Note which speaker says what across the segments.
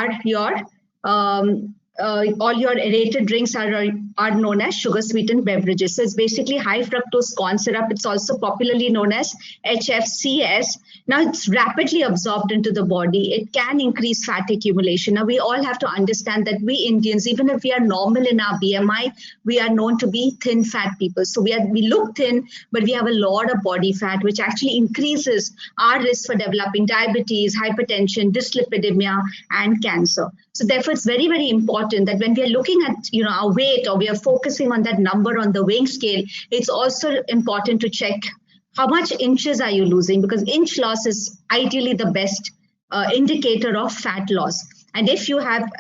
Speaker 1: are your all your aerated drinks are known as sugar sweetened beverages. So it's basically high fructose corn syrup. It's also popularly known as HFCS. Now it's rapidly absorbed into the body. It can increase fat accumulation. Now we all have to understand that we Indians, even if we are normal in our BMI, we are known to be thin fat people. So we look thin, but we have a lot of body fat, which actually increases our risk for developing diabetes, hypertension, dyslipidemia, and cancer. So therefore, it's very, very important that when we are looking at our weight, or we are focusing on that number on the weighing scale, it's also important to check how much inches are you losing, because inch loss is ideally the best indicator of fat loss. And if you have,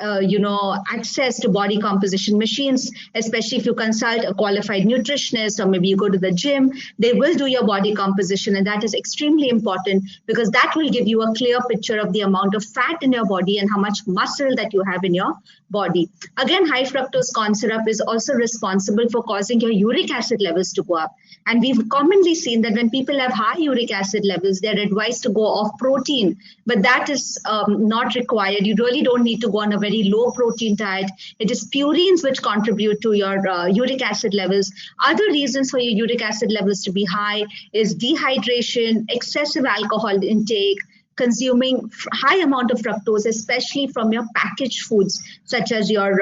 Speaker 1: access to body composition machines, especially if you consult a qualified nutritionist, or maybe you go to the gym, they will do your body composition. And that is extremely important, because that will give you a clear picture of the amount of fat in your body and how much muscle that you have in your body. Again, high fructose corn syrup is also responsible for causing your uric acid levels to go up. And we've commonly seen that when people have high uric acid levels, they're advised to go off protein, but that is not required. You really don't need to go on a very low protein diet. It is purines which contribute to your uric acid levels. Other reasons for your uric acid levels to be high is dehydration, excessive alcohol intake, consuming high amount of fructose, especially from your packaged foods, such as your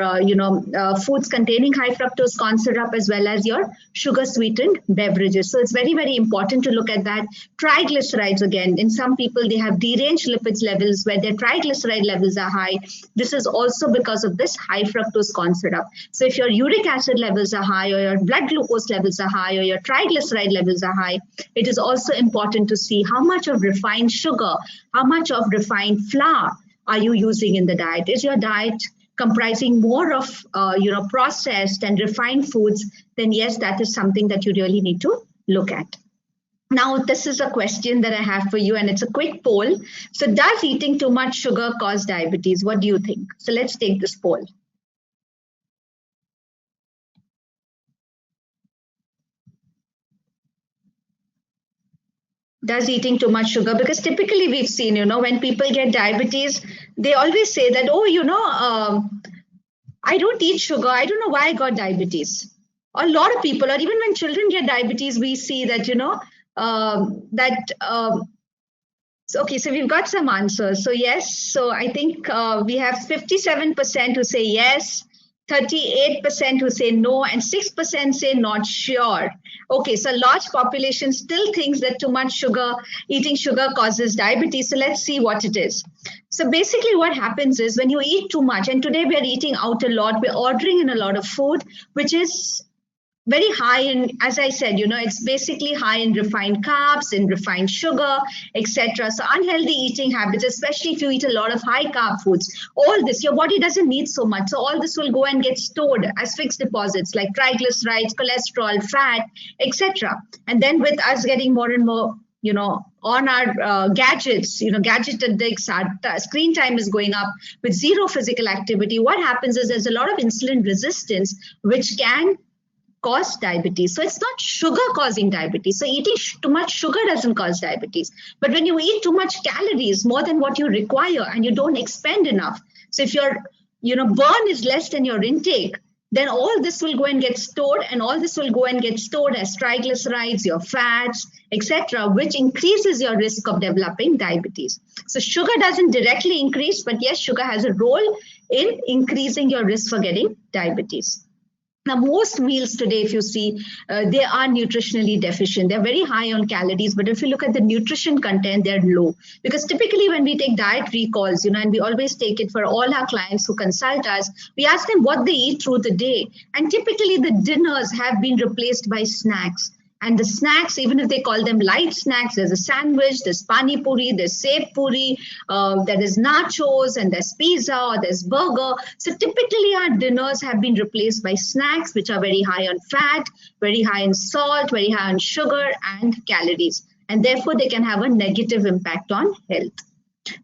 Speaker 1: foods containing high fructose corn syrup, as well as your sugar sweetened beverages. So it's very, very important to look at that. Triglycerides, again, in some people they have deranged lipids levels where their triglyceride levels are high. This is also because of this high fructose corn syrup. So if your uric acid levels are high, or your blood glucose levels are high, or your triglyceride levels are high, it is also important to see how much of refined sugar, how much of refined flour are you using in the diet? Is your diet comprising more of processed and refined foods? Then yes, that is something that you really need to look at. Now, this is a question that I have for you, and it's a quick poll. So does eating too much sugar cause diabetes? What do you think? So let's take this poll. Does eating too much sugar? Because typically we've seen, when people get diabetes, they always say that, I don't eat sugar. I don't know why I got diabetes. A lot of people, or even when children get diabetes, we see that, okay, so we've got some answers. So yes, so I think we have 57% who say yes, 38% who say no, and 6% say not sure. Okay, so a large population still thinks that too much sugar, eating sugar causes diabetes. So let's see what it is. So basically what happens is when you eat too much, and today we are eating out a lot, we're ordering in a lot of food, which is very high in, as I said, it's basically high in refined carbs, in refined sugar, etc. So unhealthy eating habits, especially if you eat a lot of high carb foods, all this, your body doesn't need so much. So all this will go and get stored as fixed deposits like triglycerides, cholesterol, fat, etc. And then with us getting more and more, on our gadgets, gadget addicts, our screen time is going up with zero physical activity. What happens is there's a lot of insulin resistance, which can cause diabetes. So it's not sugar causing diabetes. So eating too much sugar doesn't cause diabetes. But when you eat too much calories, more than what you require, and you don't expend enough. So if your burn is less than your intake, then all this will go and get stored, and all this will go and get stored as triglycerides, your fats, etc., which increases your risk of developing diabetes. So sugar doesn't directly increase, but yes, sugar has a role in increasing your risk for getting diabetes. Now, most meals today, if you see, they are nutritionally deficient. They're very high on calories, but if you look at the nutrition content, they're low. Because typically when we take diet recalls, and we always take it for all our clients who consult us, we ask them what they eat through the day. And typically the dinners have been replaced by snacks. And the snacks, even if they call them light snacks, there's a sandwich, there's pani puri, there's sev puri, there is nachos, and there's pizza, or there's burger. So typically our dinners have been replaced by snacks, which are very high on fat, very high in salt, very high on sugar and calories. And therefore they can have a negative impact on health.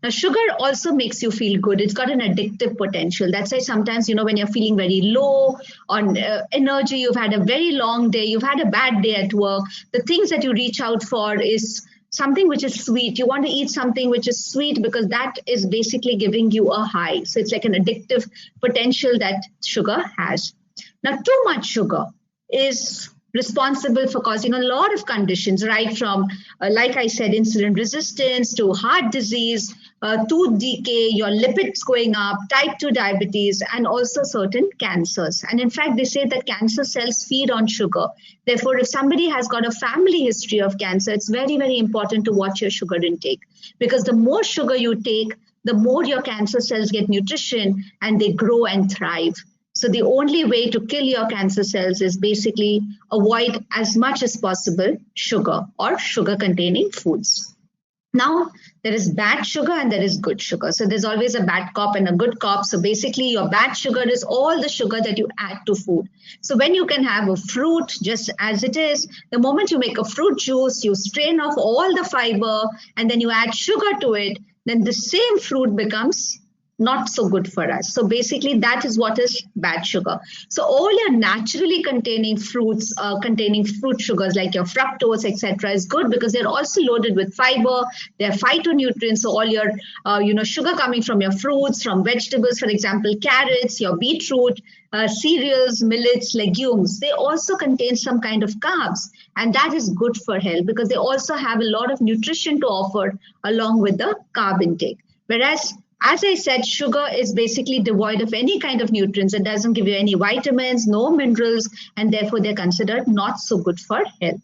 Speaker 1: Now, sugar also makes you feel good. It's got an addictive potential. That's why sometimes, when you're feeling very low on energy, you've had a very long day, you've had a bad day at work, the things that you reach out for is something which is sweet. You want to eat something which is sweet because that is basically giving you a high. So it's like an addictive potential that sugar has. Now, too much sugar is responsible for causing a lot of conditions, right from, like I said, insulin resistance to heart disease, tooth decay, your lipids going up, type 2 diabetes, and also certain cancers. And in fact, they say that cancer cells feed on sugar. Therefore, if somebody has got a family history of cancer, it's very, very important to watch your sugar intake, because the more sugar you take, the more your cancer cells get nutrition and they grow and thrive. So the only way to kill your cancer cells is basically avoid as much as possible sugar or sugar-containing foods. Now, there is bad sugar and there is good sugar. So there's always a bad cop and a good cop. So basically, your bad sugar is all the sugar that you add to food. So when you can have a fruit just as it is, the moment you make a fruit juice, you strain off all the fiber and then you add sugar to it, then the same fruit becomes not so good for us. So basically, that is what is bad sugar. So all your naturally containing fruits, containing fruit sugars like your fructose, etc., is good because they're also loaded with fiber. They're phytonutrients. So all your, sugar coming from your fruits, from vegetables, for example, carrots, your beetroot, cereals, millets, legumes. They also contain some kind of carbs, and that is good for health because they also have a lot of nutrition to offer along with the carb intake. Whereas, as I said, sugar is basically devoid of any kind of nutrients. It doesn't give you any vitamins, no minerals, and therefore they're considered not so good for health.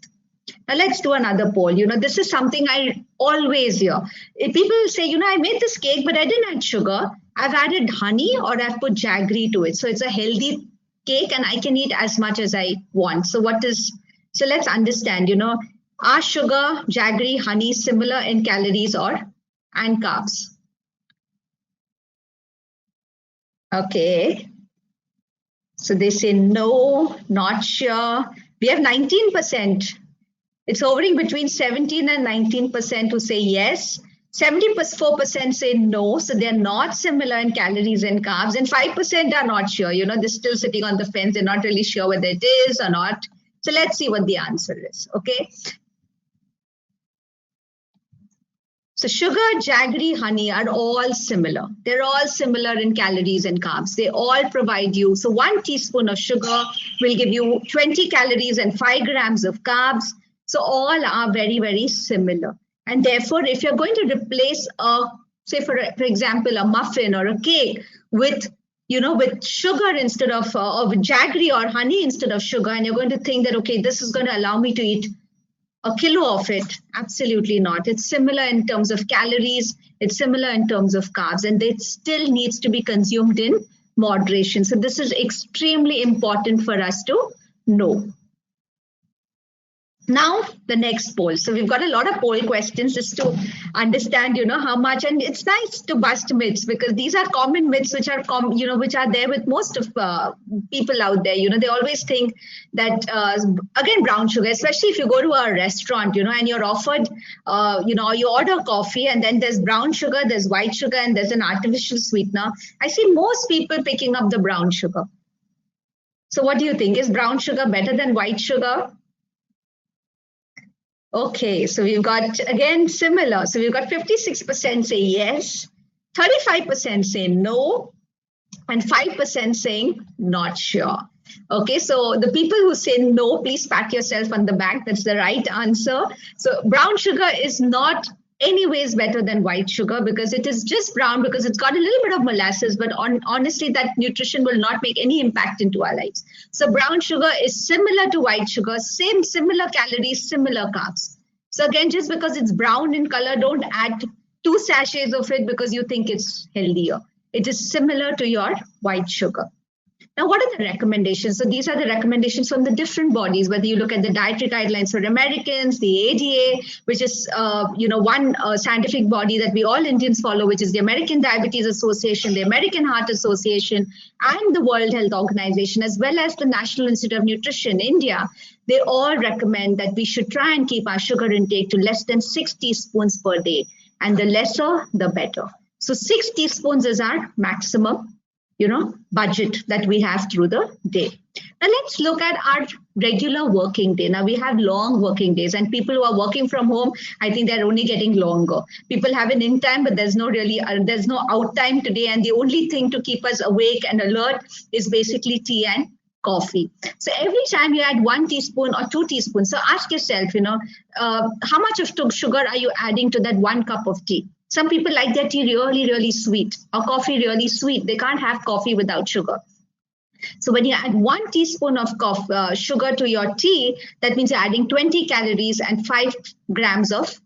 Speaker 1: Now let's do another poll. This is something I always hear. If people say, I made this cake, but I didn't add sugar. I've added honey or I've put jaggery to it. So it's a healthy cake and I can eat as much as I want. So let's understand, are sugar, jaggery, honey similar in calories and carbs? Okay, so they say no, not sure. We have 19%. It's hovering between 17 and 19% who say yes. 74% say no, so they're not similar in calories and carbs, and 5% are not sure. They're still sitting on the fence. They're not really sure whether it is or not. So let's see what the answer is, okay? So sugar, jaggery, honey are all similar. They're all similar in calories and carbs. They all provide you. So 1 teaspoon of sugar will give you 20 calories and 5 grams of carbs. So all are very, very similar. And therefore, if you're going to replace say for example, a muffin or a cake with sugar instead of jaggery or honey instead of sugar, and you're going to think that, okay, this is going to allow me to eat a kilo of it, absolutely not. It's similar in terms of calories, it's similar in terms of carbs, and it still needs to be consumed in moderation. So this is extremely important for us to know. Now, the next poll. So we've got a lot of poll questions just to understand, how much, and it's nice to bust myths because these are common myths which are, which are there with most of people out there. They always think that, again, brown sugar, especially if you go to a restaurant, and you're offered, you order coffee and then there's brown sugar, there's white sugar, and there's an artificial sweetener. I see most people picking up the brown sugar. So what do you think? Is brown sugar better than white sugar? Okay, so we've got, again, similar. So we've got 56% say yes, 35% say no, and 5% saying not sure. Okay, so the people who say no, please pat yourself on the back. That's the right answer. So brown sugar is not anyways better than white sugar because it is just brown because it's got a little bit of molasses, but honestly, that nutrition will not make any impact into our lives. So brown sugar is similar to white sugar, similar calories, similar carbs. So again, just because it's brown in color, don't add 2 sachets of it because you think it's healthier. It is similar to your white sugar. Now, what are the recommendations? So these are the recommendations from the different bodies, whether you look at the dietary guidelines for Americans, the ADA, which is, one scientific body that we all Indians follow, which is the American Diabetes Association, the American Heart Association, and the World Health Organization, as well as the National Institute of Nutrition, India. They all recommend that we should try and keep our sugar intake to less than 6 teaspoons per day. And the lesser, the better. So 6 teaspoons is our maximum. budget that we have through the day. Now let's look at our regular working day. Now we have long working days, and people who are working from home, I think they're only getting longer. People have an in time, but there's no out time today, and the only thing to keep us awake and alert is basically tea and coffee. So every time you add 1 teaspoon or 2 teaspoons, so ask yourself, how much of sugar are you adding to that 1 cup of tea? Some people like their tea really, really sweet, or coffee really sweet. They can't have coffee without sugar. So when you add 1 teaspoon of sugar to your tea, that means you're adding 20 calories and 5 grams of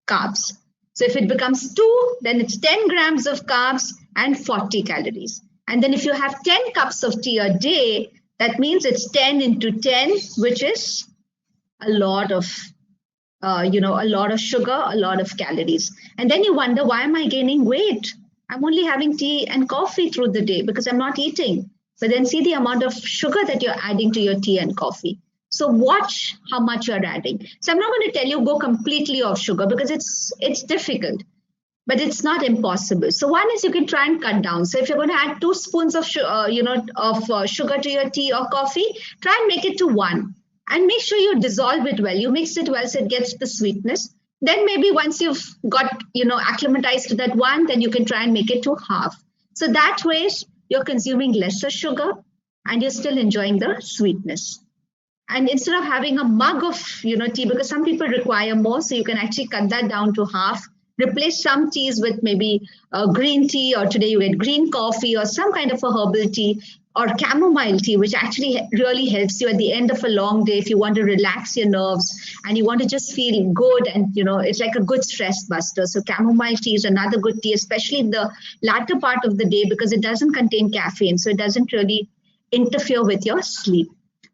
Speaker 1: carbs. So if it becomes 2, then it's 10 grams of carbs and 40 calories. And then if you have 10 cups of tea a day, that means it's 10 into 10, which is a lot of sugar, a lot of calories. And then you wonder, why am I gaining weight? I'm only having tea and coffee through the day because I'm not eating. But then see the amount of sugar that you're adding to your tea and coffee. So watch how much you're adding. So I'm not going to tell you go completely off sugar because it's difficult, but it's not impossible. So one is you can try and cut down. So if you're going to add 2 spoons of sugar to your tea or coffee, try and make it to 1. And make sure you dissolve it well. You mix it well so it gets the sweetness. Then maybe once you've got, acclimatized to that 1, then you can try and make it to half. So that way you're consuming lesser sugar and you're still enjoying the sweetness. And instead of having a mug of, tea, because some people require more, so you can actually cut that down to half. Replace some teas with maybe green tea, or today you get green coffee or some kind of a herbal tea, or chamomile tea, which actually really helps you at the end of a long day if you want to relax your nerves and you want to just feel good, and it's like a good stress buster. So chamomile tea is another good tea, especially in the latter part of the day, because it doesn't contain caffeine, so it doesn't really interfere with your sleep.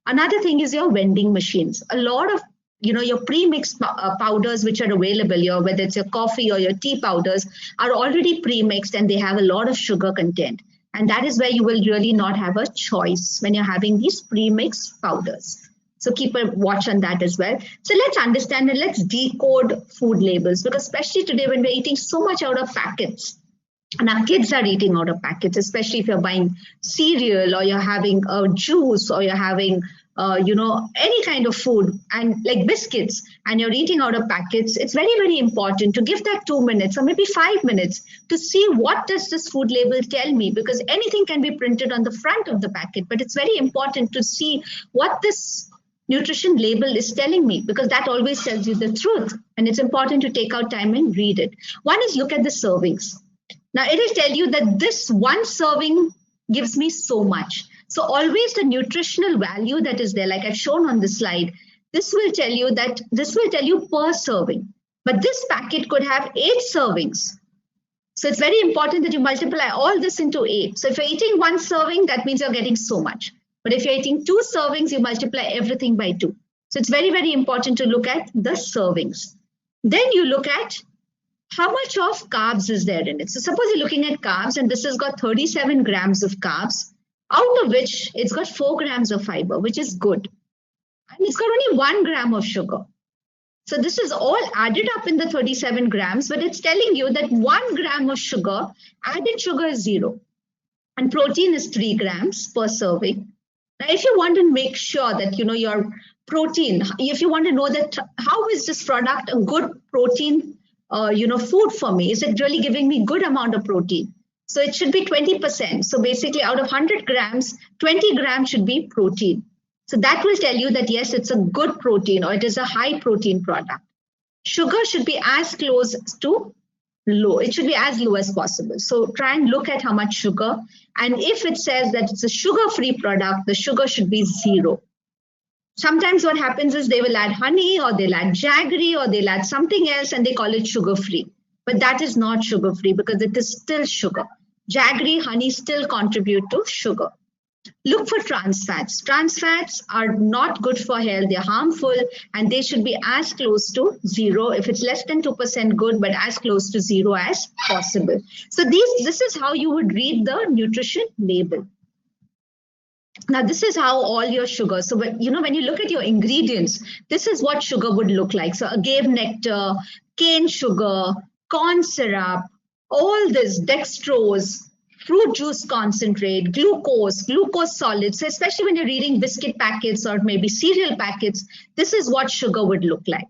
Speaker 1: Another thing is your vending machines. A lot of your pre-mixed powders which are available, whether it's your coffee or your tea powders, are already pre-mixed and they have a lot of sugar content. And that is where you will really not have a choice when you're having these pre-mixed powders. So keep a watch on that as well. So let's understand and let's decode food labels, because especially today when we're eating so much out of packets, and our kids are eating out of packets, especially if you're buying cereal or you're having a juice or you're having any kind of food and like biscuits, and you're eating out of packets, it's very, very important to give that 2 minutes or maybe 5 minutes to see what does this food label tell me, because anything can be printed on the front of the packet, but it's very important to see what this nutrition label is telling me, because that always tells you the truth, and it's important to take out time and read it. One is look at the servings. Now it will tell you that this 1 serving gives me so much. So always the nutritional value that is there, like I've shown on the slide, this will tell you per serving. But this packet could have 8 servings. So it's very important that you multiply all this into 8. So if you're eating 1 serving, that means you're getting so much. But if you're eating 2 servings, you multiply everything by 2. So it's very, very important to look at the servings. Then you look at how much of carbs is there in it. So suppose you're looking at carbs, and this has got 37 grams of carbs, out of which it's got 4 grams of fiber, which is good. And it's got only 1 gram of sugar. So this is all added up in the 37 grams, but it's telling you that 1 gram of sugar, added sugar is 0. And protein is 3 grams per serving. Now, if you want to make sure that, your protein, if you want to know that how is this product a good protein, food for me, is it really giving me good amount of protein? So it should be 20%. So basically out of 100 grams, 20 grams should be protein. So that will tell you that, yes, it's a good protein or it is a high protein product. Sugar should be as close to low. It should be as low as possible. So try and look at how much sugar. And if it says that it's a sugar-free product, the sugar should be 0. Sometimes what happens is they will add honey or they'll add jaggery or they'll add something else and they call it sugar-free. But that is not sugar-free because it is still sugar. Jaggery, honey still contribute to sugar. Look for trans fats. Trans fats are not good for health. They're harmful and they should be as close to 0. If it's less than 2%, good, but as close to 0 as possible. So this is how you would read the nutrition label. Now, this is how all your sugar. So, when you look at your ingredients, this is what sugar would look like. So, agave nectar, cane sugar, corn syrup, all this, dextrose, fruit juice concentrate, glucose solids. So especially when you're reading biscuit packets or maybe cereal packets, this is what sugar would look like.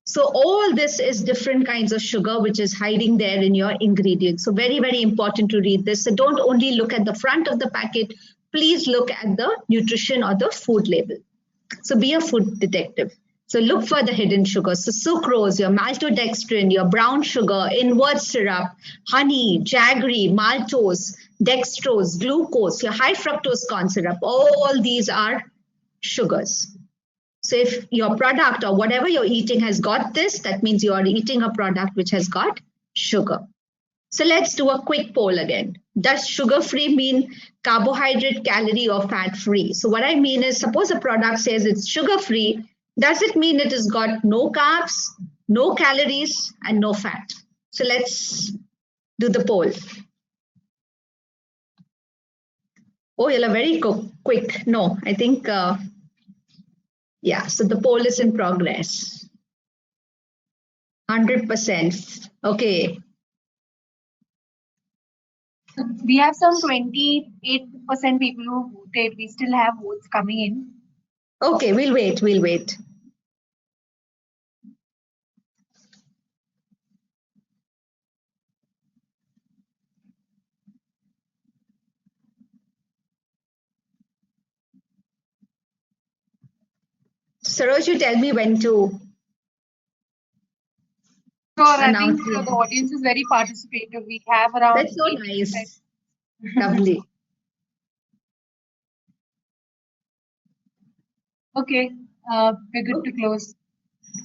Speaker 1: So all this is different kinds of sugar which is hiding there in your ingredients. So very, very important to read this. So don't only look at the front of the packet, please look at the nutrition or the food label. So be a food detective. So look for the hidden sugars. So sucrose, your maltodextrin, your brown sugar, inward syrup, honey, jaggery, maltose, dextrose, glucose, your high fructose corn syrup, all these are sugars. So if your product or whatever you're eating has got this, that means you are eating a product which has got sugar. So let's do a quick poll again. Does sugar-free mean carbohydrate, calorie, or fat-free? So what I mean is, suppose a product says it's sugar-free, does it mean it has got no carbs, no calories, and no fat? So let's do the poll. Oh, you're very quick. No, I think... yeah, so the poll is in progress. 100%. Okay.
Speaker 2: We have some 28% people who voted. We still have votes coming in.
Speaker 1: Okay, we'll wait. Saroj, you tell me when to.
Speaker 2: Sure, I think the audience is very participative. We have around.
Speaker 1: That's so nice. Lovely.
Speaker 2: Okay, we're good to close.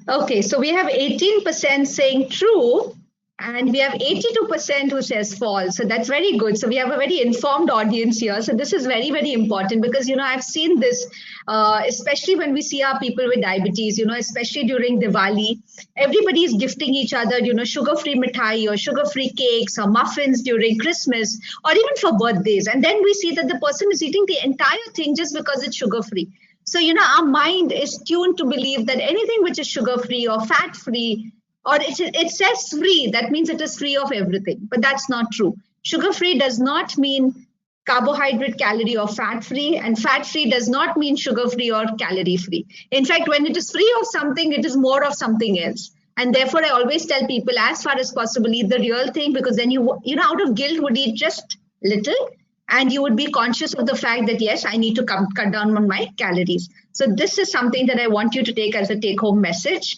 Speaker 1: Okay, so we have 18% saying true, and we have 82% who says false. So that's very good. So we have a very informed audience here. So this is very, very important because, you know, I've seen this, especially when we see our people with diabetes, you know, especially during Diwali, everybody is gifting each other, you know, sugar-free mithai or sugar-free cakes or muffins during Christmas or even for birthdays. And then we see that the person is eating the entire thing just because it's sugar-free. So, you know, our mind is tuned to believe that anything which is sugar-free or fat-free, or it says free, that means it is free of everything. But that's not true. Sugar-free does not mean carbohydrate, calorie, or fat-free. And fat-free does not mean sugar-free or calorie-free. In fact, when it is free of something, it is more of something else. And therefore, I always tell people, as far as possible, eat the real thing, because then you know, out of guilt, would eat just little. And you would be conscious of the fact that, yes, I need to cut down on my calories. So this is something that I want you to take as a take-home message.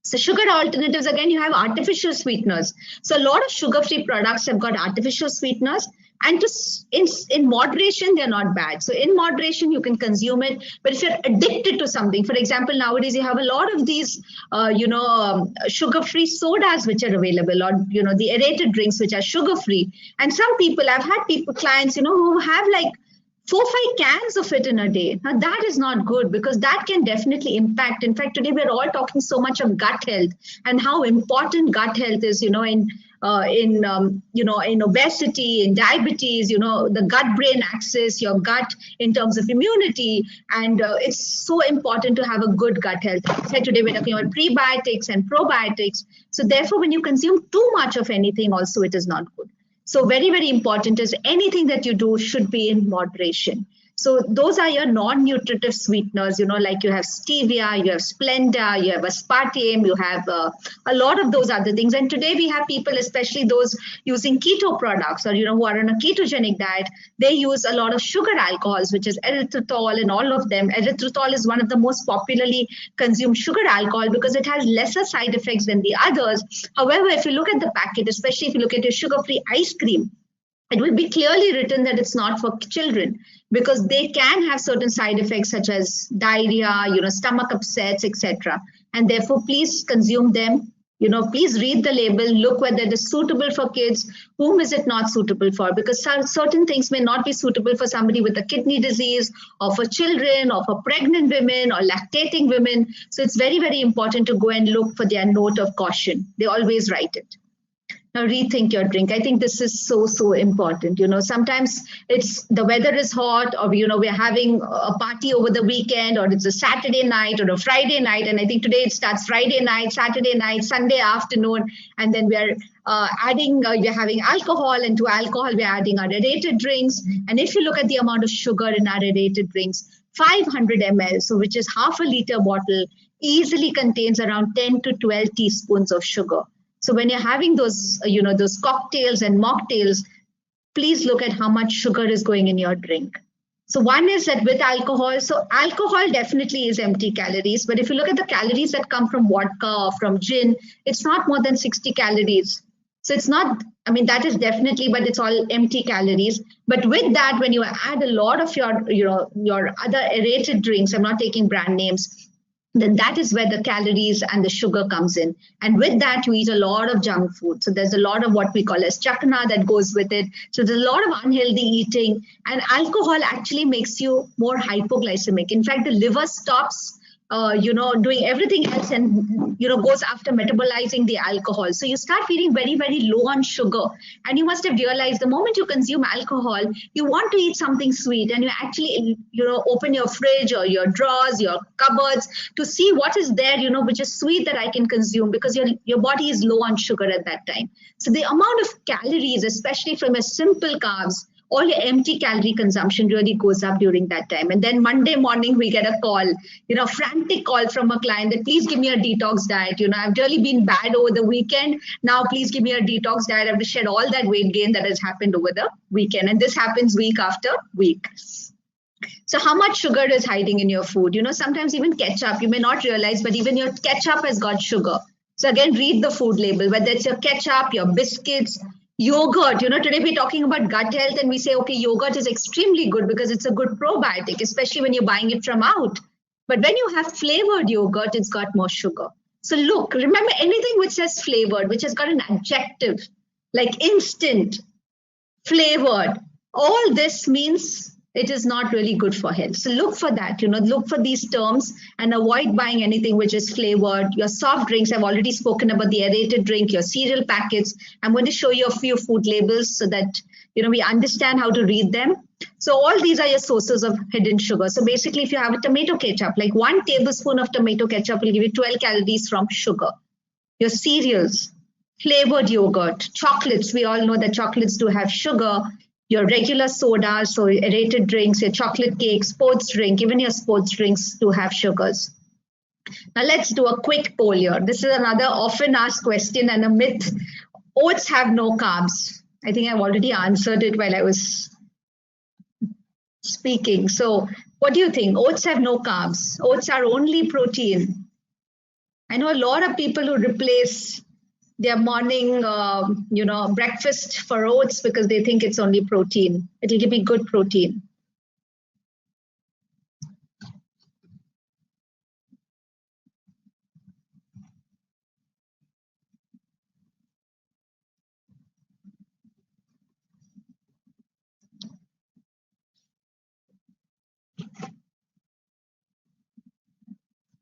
Speaker 1: So sugar alternatives, again, you have artificial sweeteners. So a lot of sugar-free products have got artificial sweeteners. And in moderation, they're not bad. So in moderation, you can consume it. But if you're addicted to something, for example, nowadays you have a lot of these, sugar-free sodas which are available, or, you know, the aerated drinks which are sugar-free. And some people, I've had clients, you know, who have like 4-5 cans of it in a day. Now that is not good, because that can definitely impact. In fact, today we're all talking so much of gut health and how important gut health is, you know, in obesity, in diabetes, you know, the gut-brain axis, your gut in terms of immunity. And it's so important to have a good gut health. So today we're talking about prebiotics and probiotics. So therefore, when you consume too much of anything, also it is not good. So very, very important is anything that you do should be in moderation. So those are your non-nutritive sweeteners, you know, like you have stevia, you have Splenda, you have aspartame, you have a lot of those other things. And today we have people, especially those using keto products, or, you know, who are on a ketogenic diet, they use a lot of sugar alcohols, which is erythritol and all of them. Erythritol is one of the most popularly consumed sugar alcohol because it has lesser side effects than the others. However, if you look at the packet, especially if you look at your sugar-free ice cream, it will be clearly written that it's not for children, because they can have certain side effects such as diarrhea, you know, stomach upsets, etc. And therefore, please consume them. You know, please read the label, look whether it is suitable for kids, whom is it not suitable for, because certain things may not be suitable for somebody with a kidney disease, or for children, or for pregnant women, or lactating women. So it's very, very important to go and look for their note of caution. They always write it. Now rethink your drink. I think this is so important. Sometimes it's the weather is hot, or we're having a party over the weekend, or it's a Saturday night or a Friday night. And I think today it starts Friday night, Saturday night, Sunday afternoon, and then we're we're having alcohol, and to alcohol we're adding our aerated drinks. And if you look at the amount of sugar in our aerated drinks, 500 ml, so which is half a liter bottle, easily contains around 10 to 12 teaspoons of sugar. So when you're having those, those cocktails and mocktails, please look at how much sugar is going in your drink. So one is that with alcohol, so alcohol definitely is empty calories, but if you look at the calories that come from vodka or from gin, it's not more than 60 calories. So it's not, that is definitely, but it's all empty calories. But with that, when you add a lot of your other aerated drinks, I'm not taking brand names, then that is where the calories and the sugar comes in. And with that, you eat a lot of junk food. So there's a lot of what we call as chakna that goes with it. So there's a lot of unhealthy eating, and alcohol actually makes you more hypoglycemic. In fact, the liver stops doing everything else and, goes after metabolizing the alcohol. So you start feeling very, very low on sugar. And you must have realized the moment you consume alcohol, you want to eat something sweet, and you actually, open your fridge or your drawers, your cupboards to see what is there, which is sweet that I can consume, because your body is low on sugar at that time. So the amount of calories, especially from a simple carbs, all your empty calorie consumption really goes up during that time. And then Monday morning, we get a call, frantic call from a client that please give me a detox diet. I've really been bad over the weekend. Now, please give me a detox diet. I have to shed all that weight gain that has happened over the weekend. And this happens week after week. So how much sugar is hiding in your food? Sometimes even ketchup, you may not realize, but even your ketchup has got sugar. So again, read the food label, whether it's your ketchup, your biscuits, yogurt. Today we're talking about gut health, and we say, okay, yogurt is extremely good because it's a good probiotic, especially when you're buying it from out. But when you have flavored yogurt, it's got more sugar. So look, remember, anything which says flavored, which has got an adjective like instant, flavored, all this means it is not really good for health. So look for that, look for these terms and avoid buying anything which is flavored. Your soft drinks, I've already spoken about the aerated drink, your cereal packets. I'm going to show you a few food labels so that, we understand how to read them. So all these are your sources of hidden sugar. So basically, if you have a tomato ketchup, like 1 tablespoon of tomato ketchup will give you 12 calories from sugar. Your cereals, flavored yogurt, chocolates, we all know that chocolates do have sugar. Your regular sodas, so aerated drinks, your chocolate cake, sports drink, even your sports drinks do have sugars. Now let's do a quick poll here. This is another often asked question and a myth. Oats have no carbs. I think I've already answered it while I was speaking. So what do you think? Oats have no carbs. Oats are only protein. I know a lot of people who replace their morning, breakfast for oats because they think it's only protein. It'll give me good protein.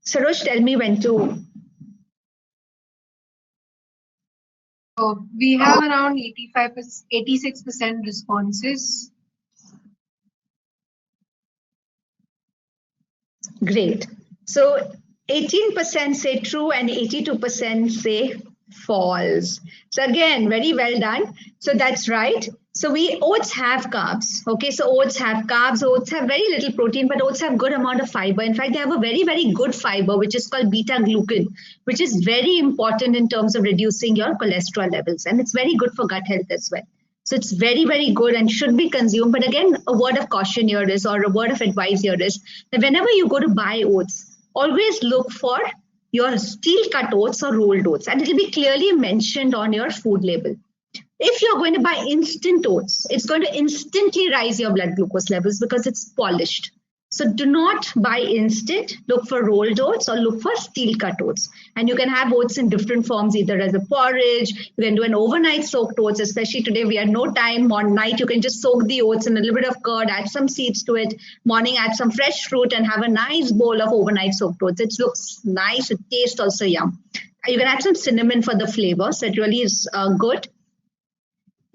Speaker 1: Sarosh, tell me when to.
Speaker 2: So we have around 86% responses.
Speaker 1: Great. So 18% say true and 82% say false. So again, very well done. So that's right. So oats have carbs. Okay, so oats have carbs. Oats have very little protein, but oats have good amount of fiber. In fact, they have a very, very good fiber, which is called beta glucan, which is very important in terms of reducing your cholesterol levels. And it's very good for gut health as well. So it's very, very good and should be consumed. But again, a word of caution here is, or a word of advice here is, that whenever you go to buy oats, always look for your steel cut oats or rolled oats, and it will be clearly mentioned on your food label. If you're going to buy instant oats, it's going to instantly rise your blood glucose levels because it's polished. So do not buy instant, look for rolled oats or look for steel cut oats. And you can have oats in different forms, either as a porridge, you can do an overnight soaked oats, especially today we have no time. On night, you can just soak the oats in a little bit of curd, add some seeds to it. Morning, add some fresh fruit and have a nice bowl of overnight soaked oats. It looks nice, it tastes also yum. You can add some cinnamon for the flavor, so it really is good.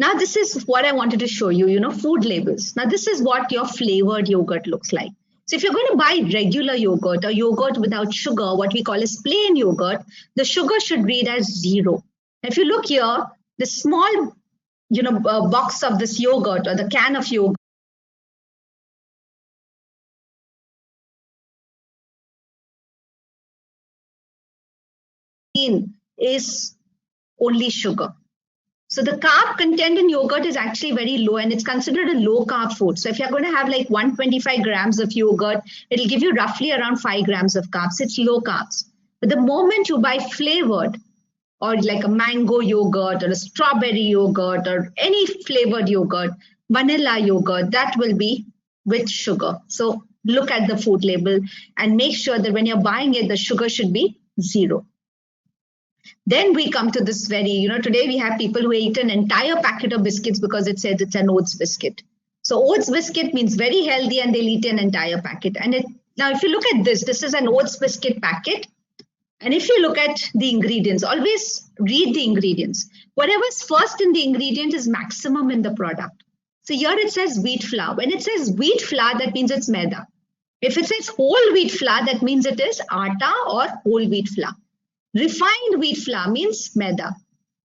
Speaker 1: Now, this is what I wanted to show you, food labels. Now, this is what your flavored yogurt looks like. So if you're going to buy regular yogurt or yogurt without sugar, what we call as plain yogurt, the sugar should read as 0. If you look here, the small, box of this yogurt or the can of yogurt is only sugar. So the carb content in yogurt is actually very low and it's considered a low carb food. So if you're going to have like 125 grams of yogurt, it'll give you roughly around 5 grams of carbs. It's low carbs. But the moment you buy flavored or like a mango yogurt or a strawberry yogurt or any flavored yogurt, vanilla yogurt, that will be with sugar. So look at the food label and make sure that when you're buying it, the sugar should be 0. Then we come to this very, today we have people who eat an entire packet of biscuits because it says it's an oats biscuit. So oats biscuit means very healthy and they'll eat an entire packet. And now if you look at this is an oats biscuit packet. And if you look at the ingredients, always read the ingredients. Whatever's first in the ingredient is maximum in the product. So here it says wheat flour. When it says wheat flour, that means it's maida. If it says whole wheat flour, that means it is atta or whole wheat flour. Refined wheat flour means maida.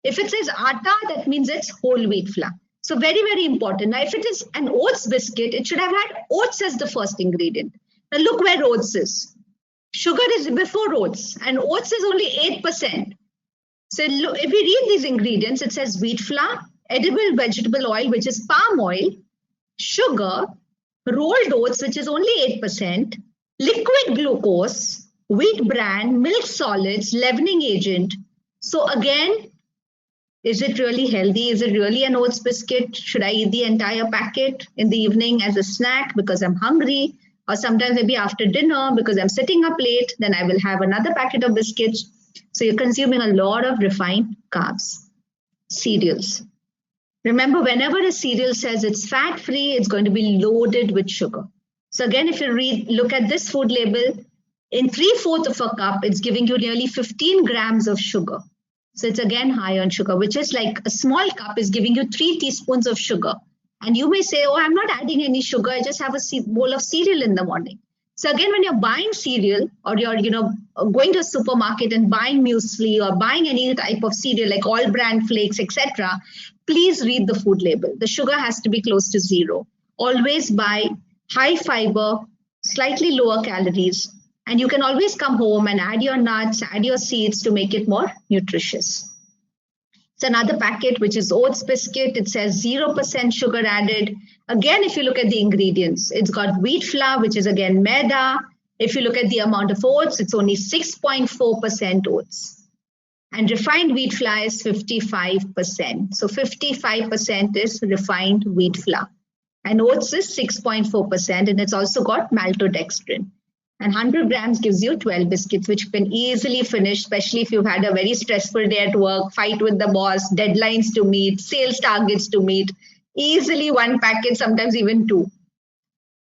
Speaker 1: If it says atta, that means it's whole wheat flour. So very, very important. Now, if it is an oats biscuit, it should have had oats as the first ingredient. Now look where oats is. Sugar is before oats and oats is only 8%. So look, if we read these ingredients, it says wheat flour, edible vegetable oil, which is palm oil, sugar, rolled oats, which is only 8%, liquid glucose, wheat bran, milk solids, leavening agent. So again, is it really healthy? Is it really an oats biscuit? Should I eat the entire packet in the evening as a snack because I'm hungry? Or sometimes maybe after dinner because I'm sitting up late, then I will have another packet of biscuits. So you're consuming a lot of refined carbs. Cereals. Remember, whenever a cereal says it's fat-free, it's going to be loaded with sugar. So again, if you look at this food label, in 3/4 of a cup, it's giving you nearly 15 grams of sugar. So it's again high on sugar, which is like a small cup is giving you 3 teaspoons of sugar. And you may say, oh, I'm not adding any sugar. I just have a bowl of cereal in the morning. So again, when you're buying cereal or you're, going to a supermarket and buying muesli or buying any type of cereal like all brand flakes, etc., please read the food label. The sugar has to be close to 0. Always buy high fiber, slightly lower calories. And you can always come home and add your nuts, add your seeds to make it more nutritious. It's another packet, which is oats biscuit. It says 0% sugar added. Again, if you look at the ingredients, it's got wheat flour, which is again maida. If you look at the amount of oats, it's only 6.4% oats. And refined wheat flour is 55%. So 55% is refined wheat flour. And oats is 6.4%, and it's also got maltodextrin. And 100 grams gives you 12 biscuits, which you can easily finish, especially if you've had a very stressful day at work, fight with the boss, deadlines to meet, sales targets to meet. Easily 1 packet, sometimes even 2.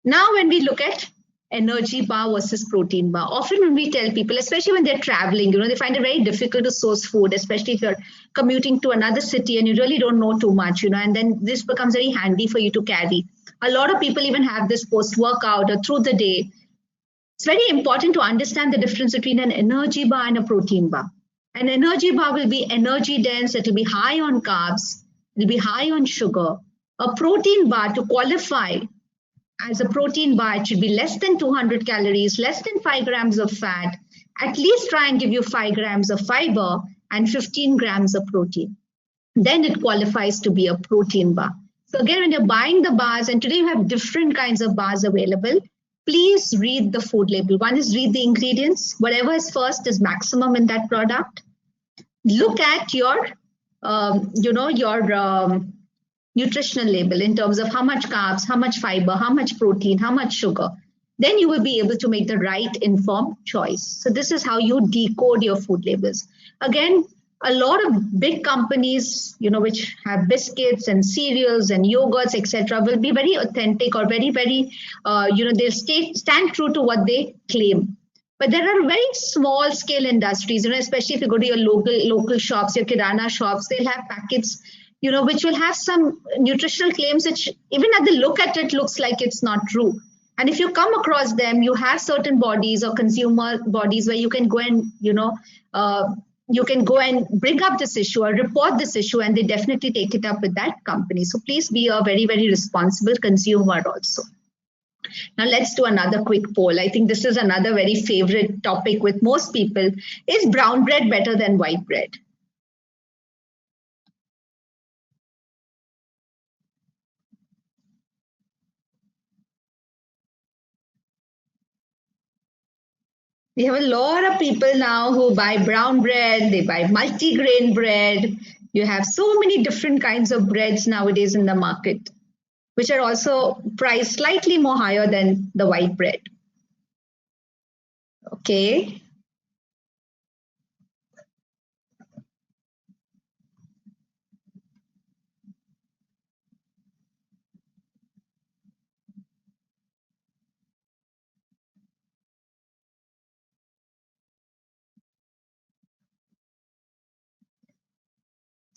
Speaker 1: Now, when we look at energy bar versus protein bar, often when we tell people, especially when they're traveling, they find it very difficult to source food, especially if you're commuting to another city and you really don't know too much, and then this becomes very handy for you to carry. A lot of people even have this post-workout or through the day. It's very important to understand the difference between an energy bar and a protein bar. An energy bar will be energy dense, it will be high on carbs, it will be high on sugar. A protein bar, to qualify as a protein bar, it should be less than 200 calories, less than 5 grams of fat, at least try and give you 5 grams of fiber and 15 grams of protein. Then it qualifies to be a protein bar. So again, when you're buying the bars, and today you have different kinds of bars available, please read the food label. One is read the ingredients. Whatever is first is maximum in that product. Look at your, nutritional label in terms of how much carbs, how much fiber, how much protein, how much sugar. Then you will be able to make the right informed choice. So this is how you decode your food labels. Again, a lot of big companies, which have biscuits and cereals and yogurts, etc., will be very authentic or very, very, they'll stand true to what they claim. But there are very small scale industries, especially if you go to your local shops, your kirana shops, they'll have packets, which will have some nutritional claims which even at the look at it looks like it's not true. And if you come across them, you have certain bodies or consumer bodies where you can go and, you can go and bring up this issue or report this issue, and they definitely take it up with that company. So please be a very, very responsible consumer also. Now let's do another quick poll. I think this is another very favorite topic with most people. Is brown bread better than white bread? We have a lot of people now who buy brown bread, they buy multi-grain bread. You have so many different kinds of breads nowadays in the market, which are also priced slightly more higher than the white bread. Okay.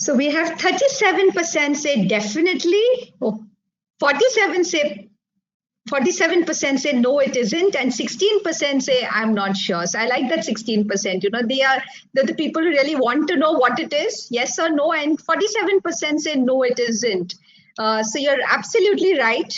Speaker 1: So we have 37% say definitely, 47% say no, it isn't, and 16% say I'm not sure. So I like that 16%. They're the people who really want to know what it is, yes or no, and 47% say no, it isn't. So you're absolutely right.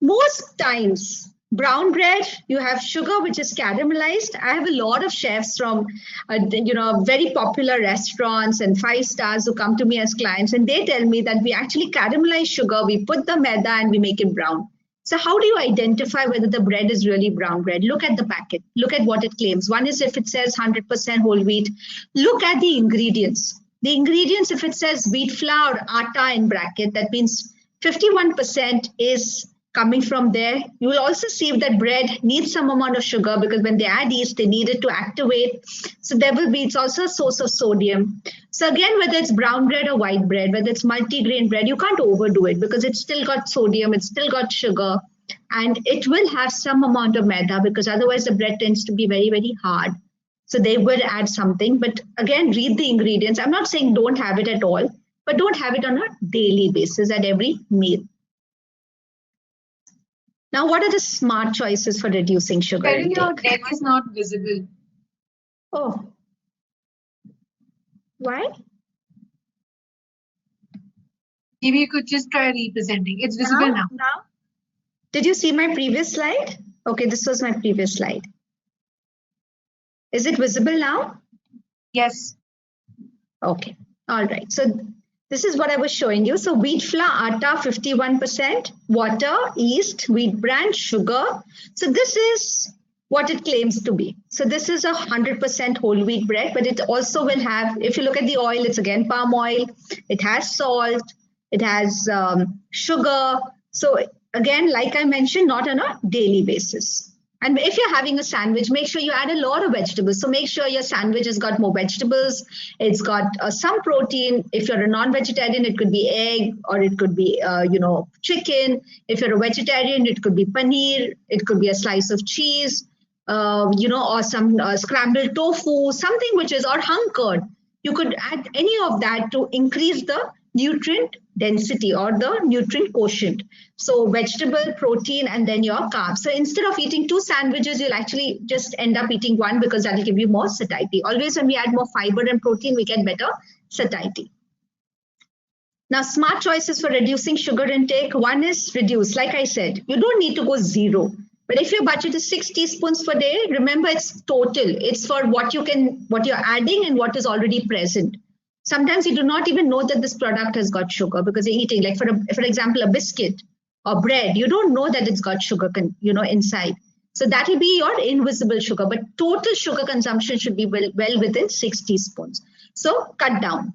Speaker 1: Most times, brown bread, you have sugar which is caramelized. I have a lot of chefs from very popular restaurants and 5 stars who come to me as clients, and they tell me that we actually caramelize sugar, we put the maida and we make it brown. So how do you identify whether the bread is really brown bread? Look at the packet, look at what it claims. One is if it says 100% whole wheat. Look at the ingredients. The ingredients, if it says wheat flour, atta in bracket, that means 51% is coming from there. You will also see if that bread needs some amount of sugar, because when they add yeast, they need it to activate. So it's also a source of sodium. So again, whether it's brown bread or white bread, whether it's multi-grain bread, you can't overdo it because it's still got sodium, it's still got sugar, and it will have some amount of maida, because otherwise the bread tends to be very, very hard. So they will add something. But again, read the ingredients. I'm not saying don't have it at all, but don't have it on a daily basis at every meal. Now, what are the smart choices for reducing sugar intake?
Speaker 2: Your deck is not visible.
Speaker 1: Oh. Why?
Speaker 2: Maybe you could just try representing. It's visible now.
Speaker 1: Did you see my previous slide? Okay, this was my previous slide. Is it visible now?
Speaker 2: Yes.
Speaker 1: Okay. All right. So this is what I was showing you. So wheat flour, atta, 51%, water, yeast, wheat bran, sugar. So this is what it claims to be. So this is 100% whole wheat bread, but it also will have, if you look at the oil, it's again palm oil. It has salt. It has sugar. So again, like I mentioned, not on a daily basis. And if you're having a sandwich, make sure you add a lot of vegetables. So make sure your sandwich has got more vegetables. It's got some protein. If you're a non-vegetarian, it could be egg, or it could be, chicken. If you're a vegetarian, it could be paneer. It could be a slice of cheese, or some scrambled tofu, something which is, or hung curd. You could add any of that to increase the nutrient density or the nutrient quotient. So vegetable, protein, and then your carbs. So instead of eating 2 sandwiches, you'll actually just end up eating 1, because that'll give you more satiety. Always when we add more fiber and protein, we get better satiety. Now, smart choices for reducing sugar intake. One is reduce. Like I said, you don't need to go 0. But if your budget is 6 teaspoons per day, remember it's total. It's for what you're adding and what is already present. Sometimes you do not even know that this product has got sugar because you're eating, like for example, a biscuit or bread. You don't know that it's got sugar, inside. So that will be your invisible sugar. But total sugar consumption should be well within 6 teaspoons. So cut down.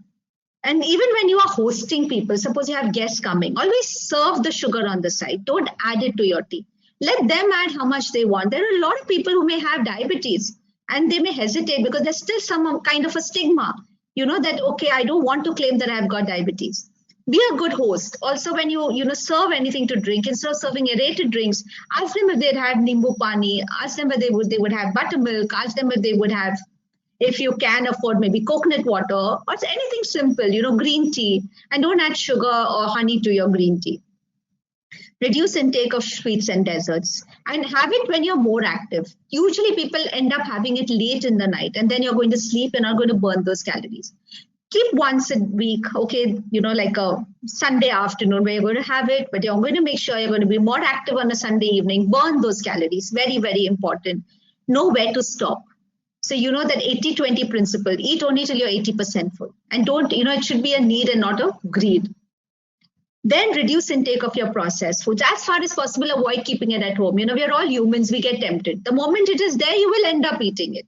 Speaker 1: And even when you are hosting people, suppose you have guests coming, always serve the sugar on the side. Don't add it to your tea. Let them add how much they want. There are a lot of people who may have diabetes and they may hesitate because there's still some kind of a stigma. That, okay, I don't want to claim that I've got diabetes. Be a good host. Also, when you serve anything to drink, instead of serving aerated drinks, ask them if they'd had nimbu pani, ask them if they would have buttermilk, ask them if they would have, If you can afford maybe coconut water or anything simple, green tea, and don't add sugar or honey to your green tea. Reduce intake of sweets and desserts, and have it when you're more active. Usually people end up having it late in the night, and then you're going to sleep and are going to burn those calories. Keep once a week, okay, like a Sunday afternoon where you're going to have it, but you're going to make sure you're going to be more active on a Sunday evening. Burn those calories. Very, very important. Know where to stop. So you know that 80-20 principle. Eat only till you're 80% full. And don't, it should be a need and not a greed. Then reduce intake of your processed foods. As far as possible, avoid keeping it at home. We're all humans. We get tempted. The moment it is there, you will end up eating it.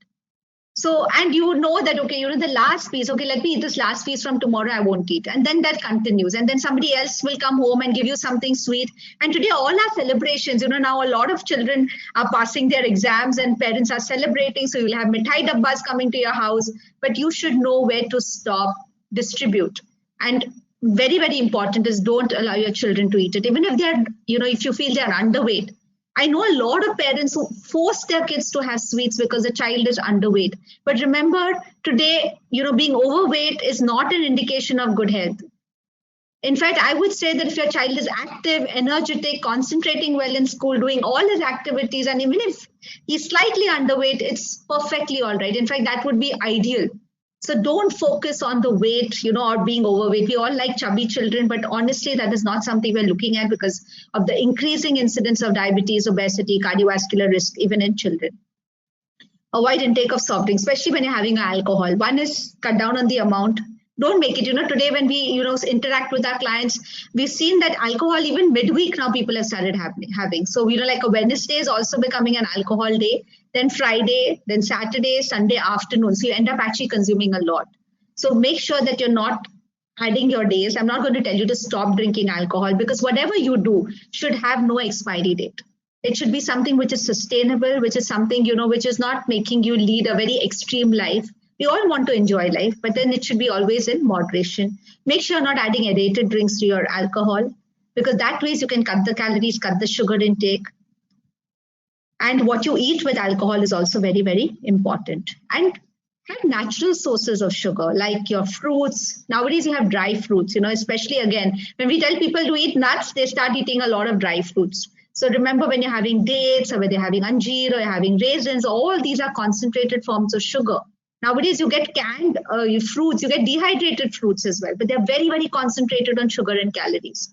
Speaker 1: So, and you know that, okay, the last piece, okay, let me eat this last piece from tomorrow, I won't eat. And then that continues. And then somebody else will come home and give you something sweet. And today, all our celebrations, now a lot of children are passing their exams and parents are celebrating. So you'll have mithai dabbas coming to your house, but you should know where to stop, distribute. And very, very important is don't allow your children to eat it. Even if they're, if you feel they're underweight. I know a lot of parents who force their kids to have sweets because the child is underweight. But remember, today, being overweight is not an indication of good health. In fact, I would say that if your child is active, energetic, concentrating well in school, doing all his activities, and even if he's slightly underweight, it's perfectly all right. In fact, that would be ideal. So don't focus on the weight, or being overweight. We all like chubby children, but honestly, that is not something we're looking at because of the increasing incidence of diabetes, obesity, cardiovascular risk, even in children. Avoid intake of soft drinks, especially when you're having alcohol. One is cut down on the amount. Don't make it. Today when we, interact with our clients, we've seen that alcohol, even midweek now, people have started having. So, like a Wednesday is also becoming an alcohol day. Then Friday, then Saturday, Sunday afternoon. So you end up actually consuming a lot. So make sure that you're not adding your days. I'm not going to tell you to stop drinking alcohol because whatever you do should have no expiry date. It should be something which is sustainable, which is something, which is not making you lead a very extreme life. We all want to enjoy life, but then it should be always in moderation. Make sure you're not adding aerated drinks to your alcohol because that way you can cut the calories, cut the sugar intake. And what you eat with alcohol is also very, very important. And have natural sources of sugar, like your fruits. Nowadays, you have dry fruits, especially again, when we tell people to eat nuts, they start eating a lot of dry fruits. So remember when you're having dates or when you're having anjeer or you're having raisins, all these are concentrated forms of sugar. Nowadays, you get canned fruits, you get dehydrated fruits as well, but they're very, very concentrated on sugar and calories.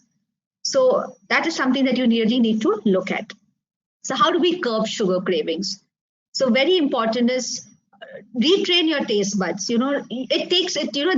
Speaker 1: So that is something that you really need to look at. So how do we curb sugar cravings? So very important is retrain your taste buds. They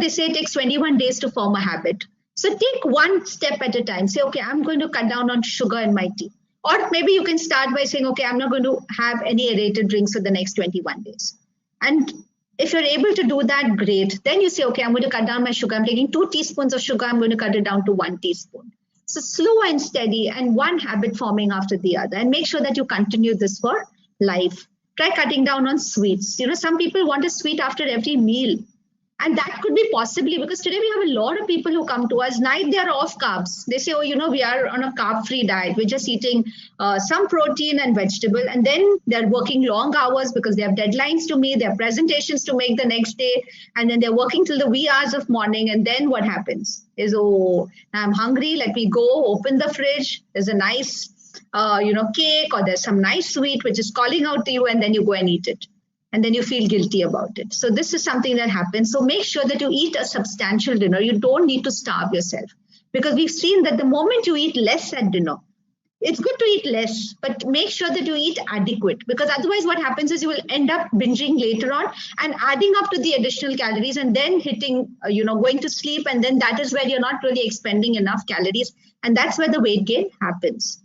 Speaker 1: say it takes 21 days to form a habit. So take one step at a time. Say, okay, I'm going to cut down on sugar in my tea. Or maybe you can start by saying, okay, I'm not going to have any aerated drinks for the next 21 days. And if you're able to do that, great. Then you say, okay, I'm going to cut down my sugar. I'm taking 2 teaspoons of sugar. I'm going to cut it down to 1 teaspoon. So slow and steady and one habit forming after the other, and make sure that you continue this for life. Try cutting down on sweets. Some people want a sweet after every meal. And that could be possibly because today we have a lot of people who come to us, night they are off carbs. They say, oh, we are on a carb-free diet. We're just eating some protein and vegetable. And then they're working long hours because they have deadlines to meet, they have presentations to make the next day. And then they're working till the wee hours of morning. And then what happens is, oh, I'm hungry. Let me go open the fridge. There's a nice, cake or there's some nice sweet which is calling out to you. And then you go and eat it. And then you feel guilty about it. So this is something that happens. So make sure that you eat a substantial dinner. You don't need to starve yourself because we've seen that the moment you eat less at dinner, it's good to eat less, but make sure that you eat adequate because otherwise what happens is you will end up binging later on and adding up to the additional calories and then hitting, going to sleep. And then that is where you're not really expending enough calories. And that's where the weight gain happens.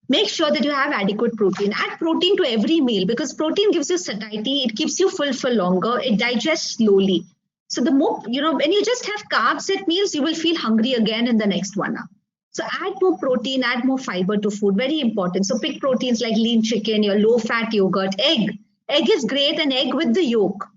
Speaker 1: Make sure that you have adequate protein. Add protein to every meal because protein gives you satiety. It keeps you full for longer. It digests slowly. So the more, when you just have carbs at meals, you will feel hungry again in the next 1 hour. So add more protein, add more fiber to food. Very important. So pick proteins like lean chicken, your low-fat yogurt, egg. Egg is great, an egg with the yolk.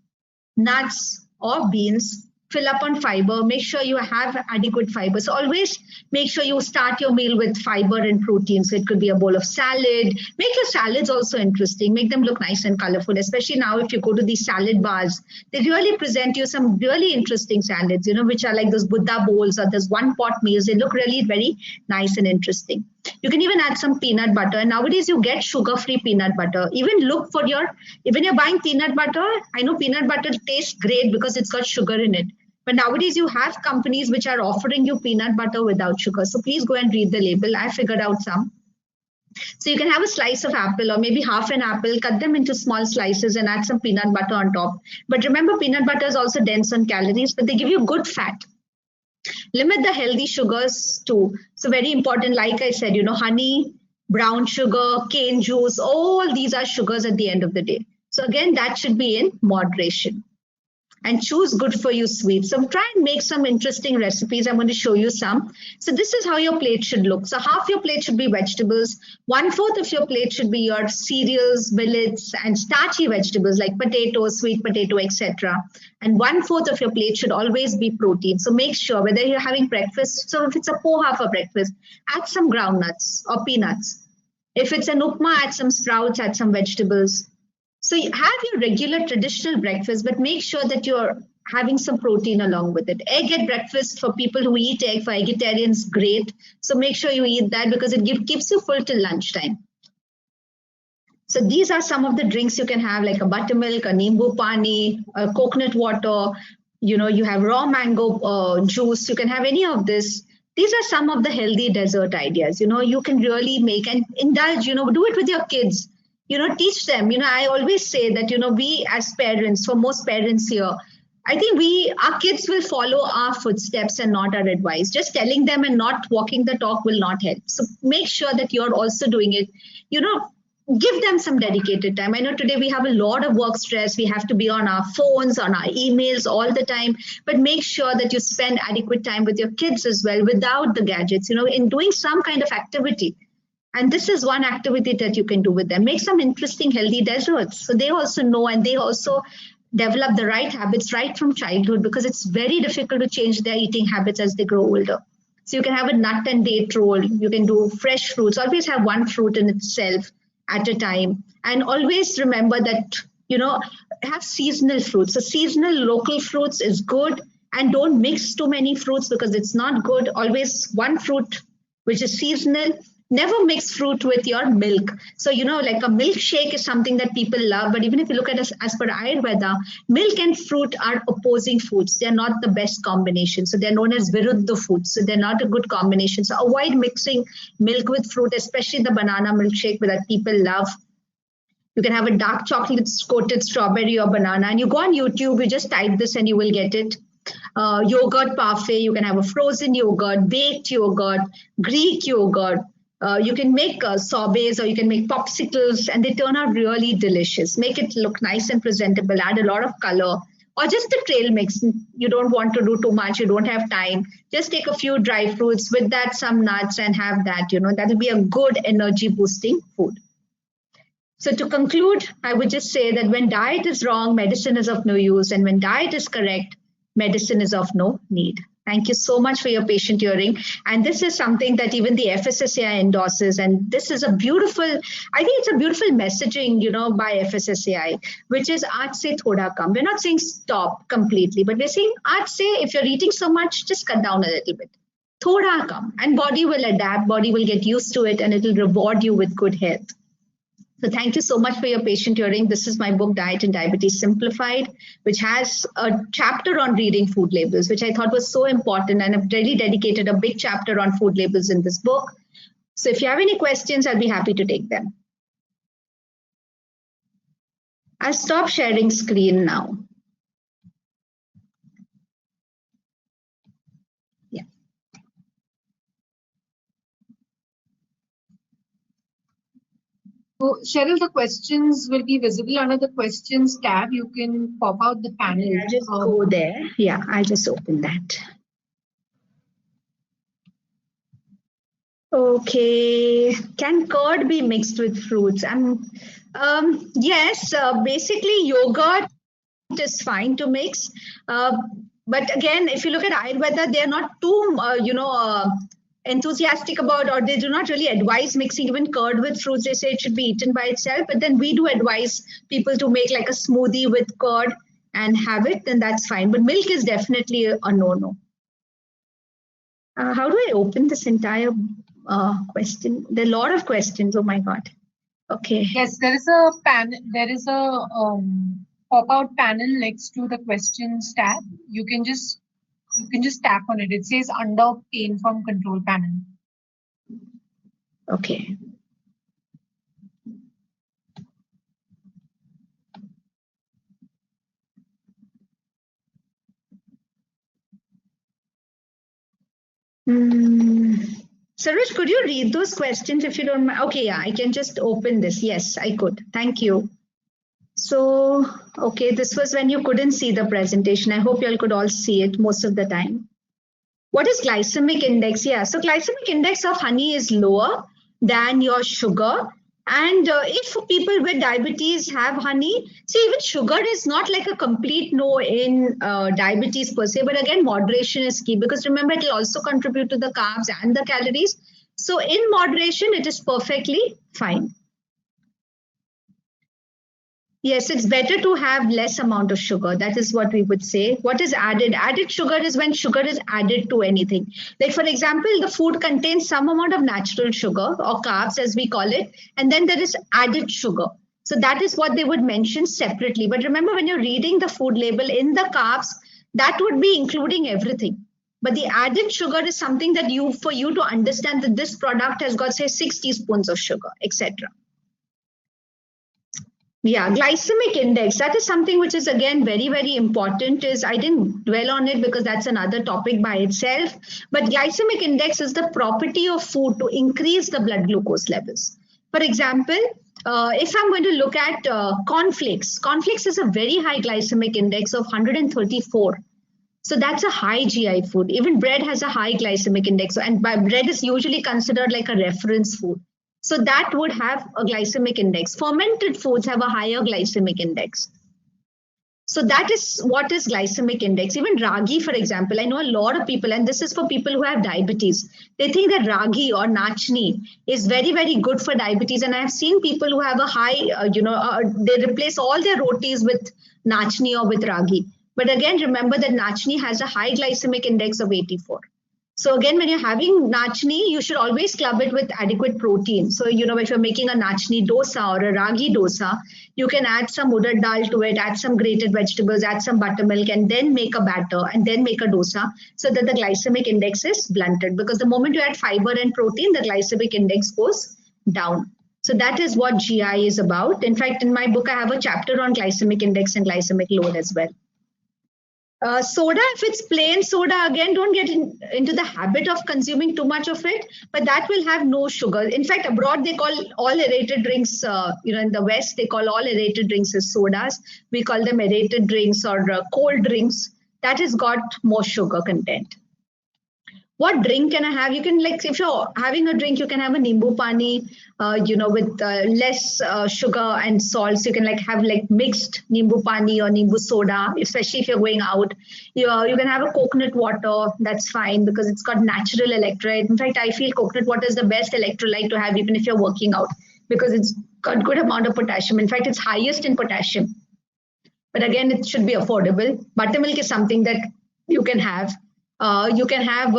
Speaker 1: Nuts or beans. fill up on fiber. Make sure you have adequate fiber. So always make sure you start your meal with fiber and protein. So it could be a bowl of salad. Make your salads also interesting. Make them look nice and colorful, especially now if you go to these salad bars. They really present you some really interesting salads, which are like those Buddha bowls or those one pot meals. They look really very nice and interesting. You can even add some peanut butter. And nowadays you get sugar-free peanut butter. Even look for when you're buying peanut butter, I know peanut butter tastes great because it's got sugar in it. But nowadays you have companies which are offering you peanut butter without sugar. So please go and read the label. I figured out some. So you can have a slice of apple or maybe half an apple, cut them into small slices and add some peanut butter on top. But remember, peanut butter is also dense on calories, but they give you good fat. Limit the healthy sugars too. So very important, like I said, honey, brown sugar, cane juice, all these are sugars at the end of the day. So again, that should be in moderation. And choose good for you sweets. So try and make some interesting recipes. I'm going to show you some. So this is how your plate should look. So half your plate should be vegetables. 1/4 of your plate should be your cereals, millets, and starchy vegetables like potatoes, sweet potato, etc. And 1/4 of your plate should always be protein. So make sure whether you're having breakfast. So if it's a poha for breakfast, add some groundnuts or peanuts. If it's an upma, add some sprouts, add some vegetables. So you have your regular traditional breakfast, but make sure that you're having some protein along with it. Egg at breakfast for people who eat egg, for vegetarians, great. So make sure you eat that because it keeps you full till lunchtime. So these are some of the drinks you can have, like a buttermilk, a nimbu pani, a coconut water. You have raw mango juice. You can have any of this. These are some of the healthy dessert ideas. You can really make and indulge. Do it with your kids. Teach them. I always say that, we as parents, for most parents here, I think our kids will follow our footsteps and not our advice. Just telling them and not walking the talk will not help. So make sure that you're also doing it. Give them some dedicated time. I know today we have a lot of work stress. We have to be on our phones, on our emails all the time, but make sure that you spend adequate time with your kids as well without the gadgets, in doing some kind of activity. And this is one activity that you can do with them. Make some interesting, healthy desserts. So they also know and they also develop the right habits right from childhood because it's very difficult to change their eating habits as they grow older. So you can have a nut and date roll. You can do fresh fruits. Always have one fruit in itself at a time. And always remember that, have seasonal fruits. So seasonal local fruits is good. And don't mix too many fruits because it's not good. Always one fruit which is seasonal. Never mix fruit with your milk. So, like a milkshake is something that people love. But even if you look at it as per Ayurveda, milk and fruit are opposing foods. They're not the best combination. So they're known as viruddha foods. So they're not a good combination. So avoid mixing milk with fruit, especially the banana milkshake that people love. You can have a dark chocolate coated strawberry or banana. And you go on YouTube, you just type this and you will get it. Yogurt parfait. You can have a frozen yogurt, baked yogurt, Greek yogurt. You can make sorbets or you can make popsicles and they turn out really delicious. Make it look nice and presentable, add a lot of color or just the trail mix. You don't want to do too much. You don't have time. Just take a few dry fruits with that, some nuts and have that, that will be a good energy boosting food. So to conclude, I would just say that when diet is wrong, medicine is of no use. And when diet is correct, medicine is of no need. Thank you so much for your patient hearing. And this is something that even the FSSAI endorses. And this is I think it's a beautiful messaging, by FSSAI, which is aaj se thoda kam. We're not saying stop completely, but we're saying aaj se, if you're eating so much, just cut down a little bit. Thoda kam. And body will adapt, body will get used to it and it will reward you with good health. So thank you so much for your patient hearing. This is my book, Diet and Diabetes Simplified, which has a chapter on reading food labels, which I thought was so important. And I've really dedicated a big chapter on food labels in this book. So if you have any questions, I'll be happy to take them. I'll stop sharing screen now.
Speaker 2: So, Cheryl, the questions will be visible under the questions tab. You can pop out the panel.
Speaker 1: I'll just go there. Yeah, I'll just open that. Okay. Can curd be mixed with fruits? Yes, basically yogurt is fine to mix. But again, if you look at Ayurveda, they're not too, enthusiastic about, or they do not really advise mixing even curd with fruits. They say it should be eaten by itself. But then we do advise people to make like a smoothie with curd and have it, then that's fine. But milk is definitely a no-no. How do I open this entire question? There are a lot of questions. Oh my God. Okay.
Speaker 2: Yes, there is a panel. There is a pop-out panel next to the questions tab. You can just tap on it. It says under pain from control panel.
Speaker 1: Okay. Saroj, could you read those questions if you don't mind? Okay, yeah, I can just open this. Yes, I could. Thank you. So, okay, this was when you couldn't see the presentation. I hope you all could all see it most of the time. What is glycemic index? Yeah, so glycemic index of honey is lower than your sugar. And if people with diabetes have honey, see, even sugar is not like a complete no in diabetes per se, but again, moderation is key, because remember, it will also contribute to the carbs and the calories. So in moderation, it is perfectly fine. Yes, it's better to have less amount of sugar. That is what we would say. What is added? Added sugar is when sugar is added to anything. Like, for example, the food contains some amount of natural sugar or carbs, as we call it, and then there is added sugar. So that is what they would mention separately. But remember, when you're reading the food label, in the carbs, that would be including everything. But the added sugar is something that for you to understand that this product has got, say, 6 teaspoons of sugar, etc. Yeah, glycemic index, that is something which is again very, very important. I didn't dwell on it because that's another topic by itself. But glycemic index is the property of food to increase the blood glucose levels. For example, if I'm going to look at cornflakes is a very high glycemic index of 134. So that's a high GI food. Even bread has a high glycemic index, and bread is usually considered like a reference food. So that would have a glycemic index. Fermented foods have a higher glycemic index. So that is what is glycemic index. Even ragi, for example, I know a lot of people, and this is for people who have diabetes, they think that ragi or nachni is very, very good for diabetes. And I have seen people who have a high, they replace all their rotis with nachni or with ragi. But again, remember that nachni has a high glycemic index of 84. So again, when you're having nachni, you should always club it with adequate protein. So, if you're making a nachni dosa or a ragi dosa, you can add some urad dal to it, add some grated vegetables, add some buttermilk, and then make a batter and then make a dosa so that the glycemic index is blunted. Because the moment you add fiber and protein, the glycemic index goes down. So that is what GI is about. In fact, in my book, I have a chapter on glycemic index and glycemic load as well. Soda, if it's plain soda, again, don't get into the habit of consuming too much of it, but that will have no sugar. In fact, abroad, they call all aerated drinks, in the West, they call all aerated drinks as sodas. We call them aerated drinks or cold drinks. That has got more sugar content. What drink can I have? You can, like, if you're having a drink, you can have a nimbu pani, with less sugar and salts. You can have mixed nimbu pani or nimbu soda, especially if you're going out. You can have a coconut water. That's fine because it's got natural electrolyte. In fact, I feel coconut water is the best electrolyte to have even if you're working out because it's got good amount of potassium. In fact, it's highest in potassium. But again, it should be affordable. Buttermilk is something that you can have. You can have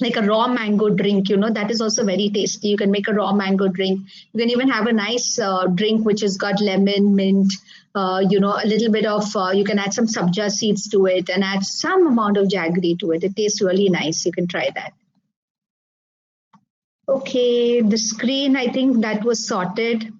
Speaker 1: like a raw mango drink, that is also very tasty. You can make a raw mango drink. You can even have a nice drink which has got lemon, mint, a little bit of, you can add some sabja seeds to it and add some amount of jaggery to it. It tastes really nice. You can try that. Okay, the screen, I think that was sorted.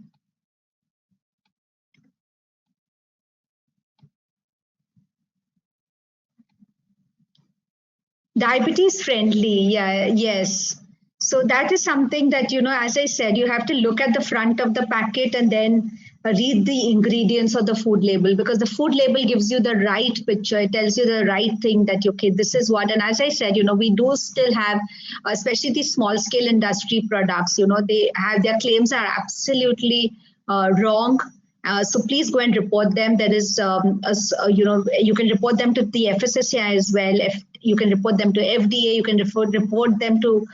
Speaker 1: Diabetes friendly, yeah, yes. So that is something that, as I said, you have to look at the front of the packet and then read the ingredients or the food label, because the food label gives you the right picture. It tells you the right thing that, okay, this is what. And as I said, we do still have, especially these small scale industry products, they have, their claims are absolutely wrong. So please go and report them. There is, you can report them to the FSSAI as well. You can report them to FDA. You can report them to,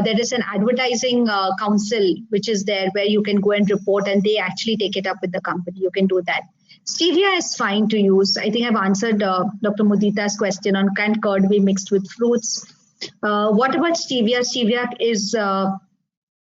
Speaker 1: there is an advertising council which is there where you can go and report, and they actually take it up with the company. You can do that. Stevia is fine to use. I think I've answered Dr. Mudita's question on can curd be mixed with fruits. What about stevia? Stevia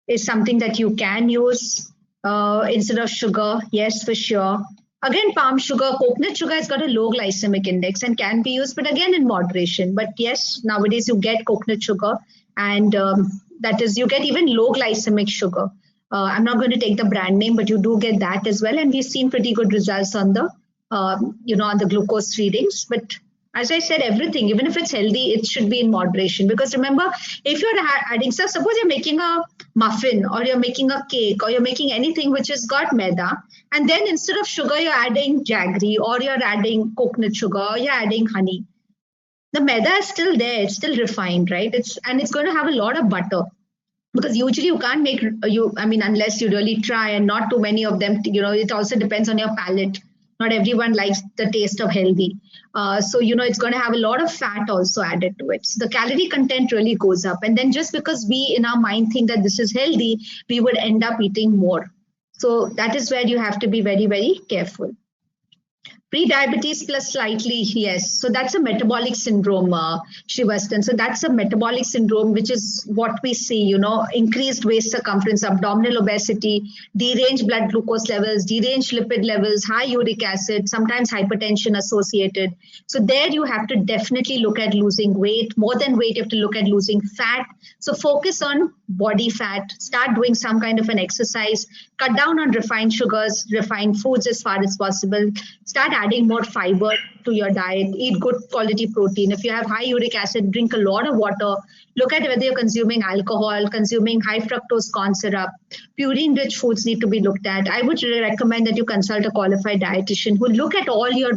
Speaker 1: is something that you can use instead of sugar. Yes, for sure. Again, palm sugar, coconut sugar has got a low glycemic index and can be used, but again in moderation. But yes, nowadays you get coconut sugar, and that is, you get even low glycemic sugar. I'm not going to take the brand name, but you do get that as well. And we've seen pretty good results on the, on the glucose readings. But as I said, everything, even if it's healthy, it should be in moderation. Because remember, if you're adding stuff, suppose you're making a muffin or you're making a cake or you're making anything which has got maida, and then instead of sugar, you're adding jaggery or you're adding coconut sugar or you're adding honey. The maida is still there. It's still refined, right? It's going to have a lot of butter. Because usually you can't make, unless you really try, and not too many of them, it also depends on your palate. Not everyone likes the taste of healthy. So, it's going to have a lot of fat also added to it. So the calorie content really goes up. And then just because we in our mind think that this is healthy, we would end up eating more. So that is where you have to be very, very careful. Pre-diabetes plus slightly, yes. So that's a metabolic syndrome, Srivastava. So that's a metabolic syndrome, which is what we see, increased waist circumference, abdominal obesity, deranged blood glucose levels, deranged lipid levels, high uric acid, sometimes hypertension associated. So there you have to definitely look at losing weight. More than weight, you have to look at losing fat. So focus on body fat, start doing some kind of an exercise, cut down on refined sugars, refined foods as far as possible, start adding more fiber to your diet, eat good quality protein. If you have high uric acid, drink a lot of water. Look at whether you're consuming alcohol, consuming high fructose corn syrup. Purine-rich foods need to be looked at. I would recommend that you consult a qualified dietitian who look at all your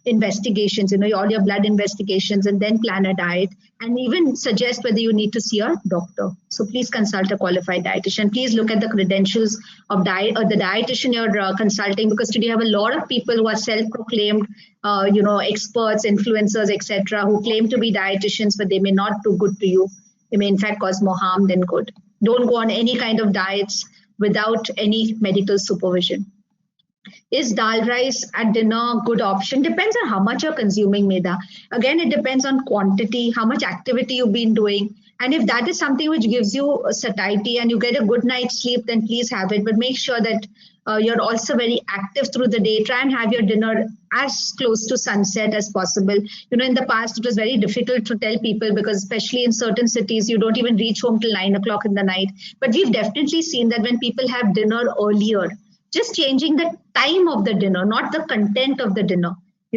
Speaker 1: investigations, all your blood investigations, and then plan a diet, and even suggest whether you need to see a doctor. So please consult a qualified dietitian. Please look at the credentials of the dietitian you're consulting, because today you have a lot of people who are self-proclaimed, experts, influencers, etc., who claim to be dietitians, but they may not do good to you. They may in fact cause more harm than good. Don't go on any kind of diets without any medical supervision. Is dal rice at dinner a good option? Depends on how much you're consuming maida. Again, it depends on quantity, how much activity you've been doing. And if that is something which gives you satiety and you get a good night's sleep, then please have it. But make sure that you're also very active through the day. Try and have your dinner as close to sunset as possible. In the past, it was very difficult to tell people, because especially in certain cities, you don't even reach home till 9 o'clock in the night. But we've definitely seen that when people have dinner earlier, just changing the time of the dinner, not the content of the dinner.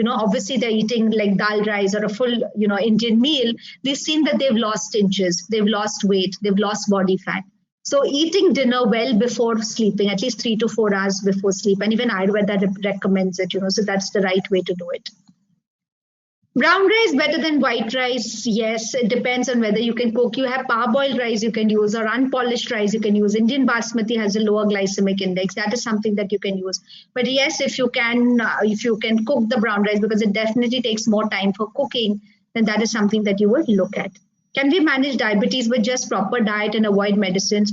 Speaker 1: Obviously they're eating like dal rice or a full, Indian meal. We've seen that they've lost inches, they've lost weight, they've lost body fat. So eating dinner well before sleeping, at least 3 to 4 hours before sleep. And even Ayurveda recommends it, so that's the right way to do it. Brown rice better than white rice? Yes, it depends on whether you can cook. You have parboiled rice you can use, or unpolished rice you can use. Indian basmati has a lower glycemic index. That is something that you can use. But yes, if you can cook the brown rice, because it definitely takes more time for cooking, then that is something that you would look at. Can we manage diabetes with just proper diet and avoid medicines?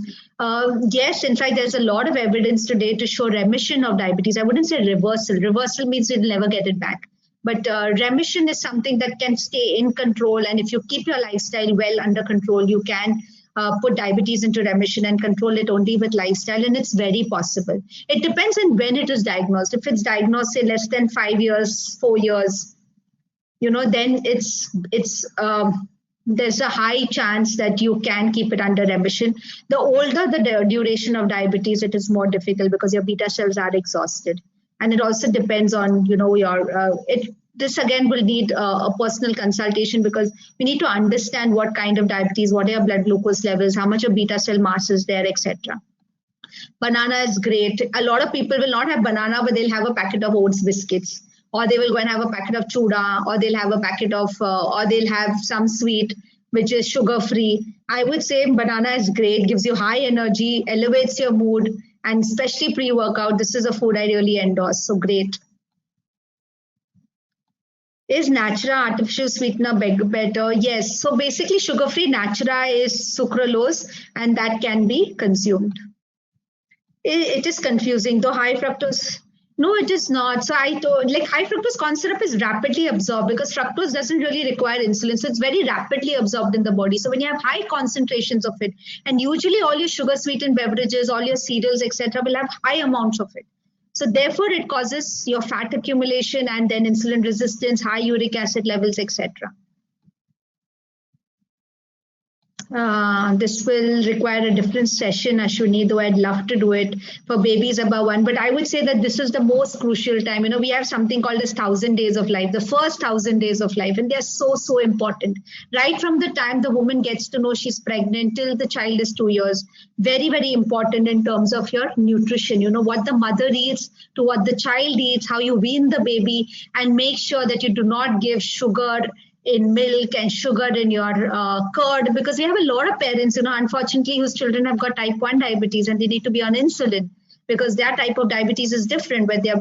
Speaker 1: Yes, in fact, there's a lot of evidence today to show remission of diabetes. I wouldn't say reversal. Reversal means you'll never get it back. But remission is something that can stay in control. And if you keep your lifestyle well under control, you can put diabetes into remission and control it only with lifestyle. And it's very possible. It depends on when it is diagnosed. If it's diagnosed, say, less than 5 years, 4 years, then there's a high chance that you can keep it under remission. The older the duration of diabetes, it is more difficult, because your beta cells are exhausted. And it also depends on, this again will need a personal consultation, because we need to understand what kind of diabetes, what are your blood glucose levels, how much of beta cell mass is there, etc. Banana is great. A lot of people will not have banana, but they'll have a packet of oats biscuits, or they will go and have a packet of chuda, or they'll have a packet of, or they'll have some sweet, which is sugar free. I would say banana is great, gives you high energy, elevates your mood. And especially pre-workout, this is a food I really endorse. So great. Is Natura artificial sweetener better? Yes. So basically, sugar-free Natura is sucralose, and that can be consumed. It is confusing, though high fructose. No, it is not. So I told, like, high fructose corn syrup is rapidly absorbed because fructose doesn't really require insulin. So it's very rapidly absorbed in the body. So when you have high concentrations of it, and usually all your sugar sweetened beverages, all your cereals, etc., will have high amounts of it. So therefore, it causes your fat accumulation and then insulin resistance, high uric acid levels, etc. This will require a different session, Ashwini, though I'd love to do it for babies above 1. But I would say that this is the most crucial time. You know, we have something called as 1,000 days of life, the first 1,000 days of life, and they're so, so important. Right from the time the woman gets to know she's pregnant till the child is 2 years, very, very important in terms of your nutrition. You know, what the mother eats to what the child eats, how you wean the baby, and make sure that you do not give sugar in milk and sugar in your curd, because we have a lot of parents, you know, unfortunately, whose children have got type 1 diabetes and they need to be on insulin because their type of diabetes is different, where their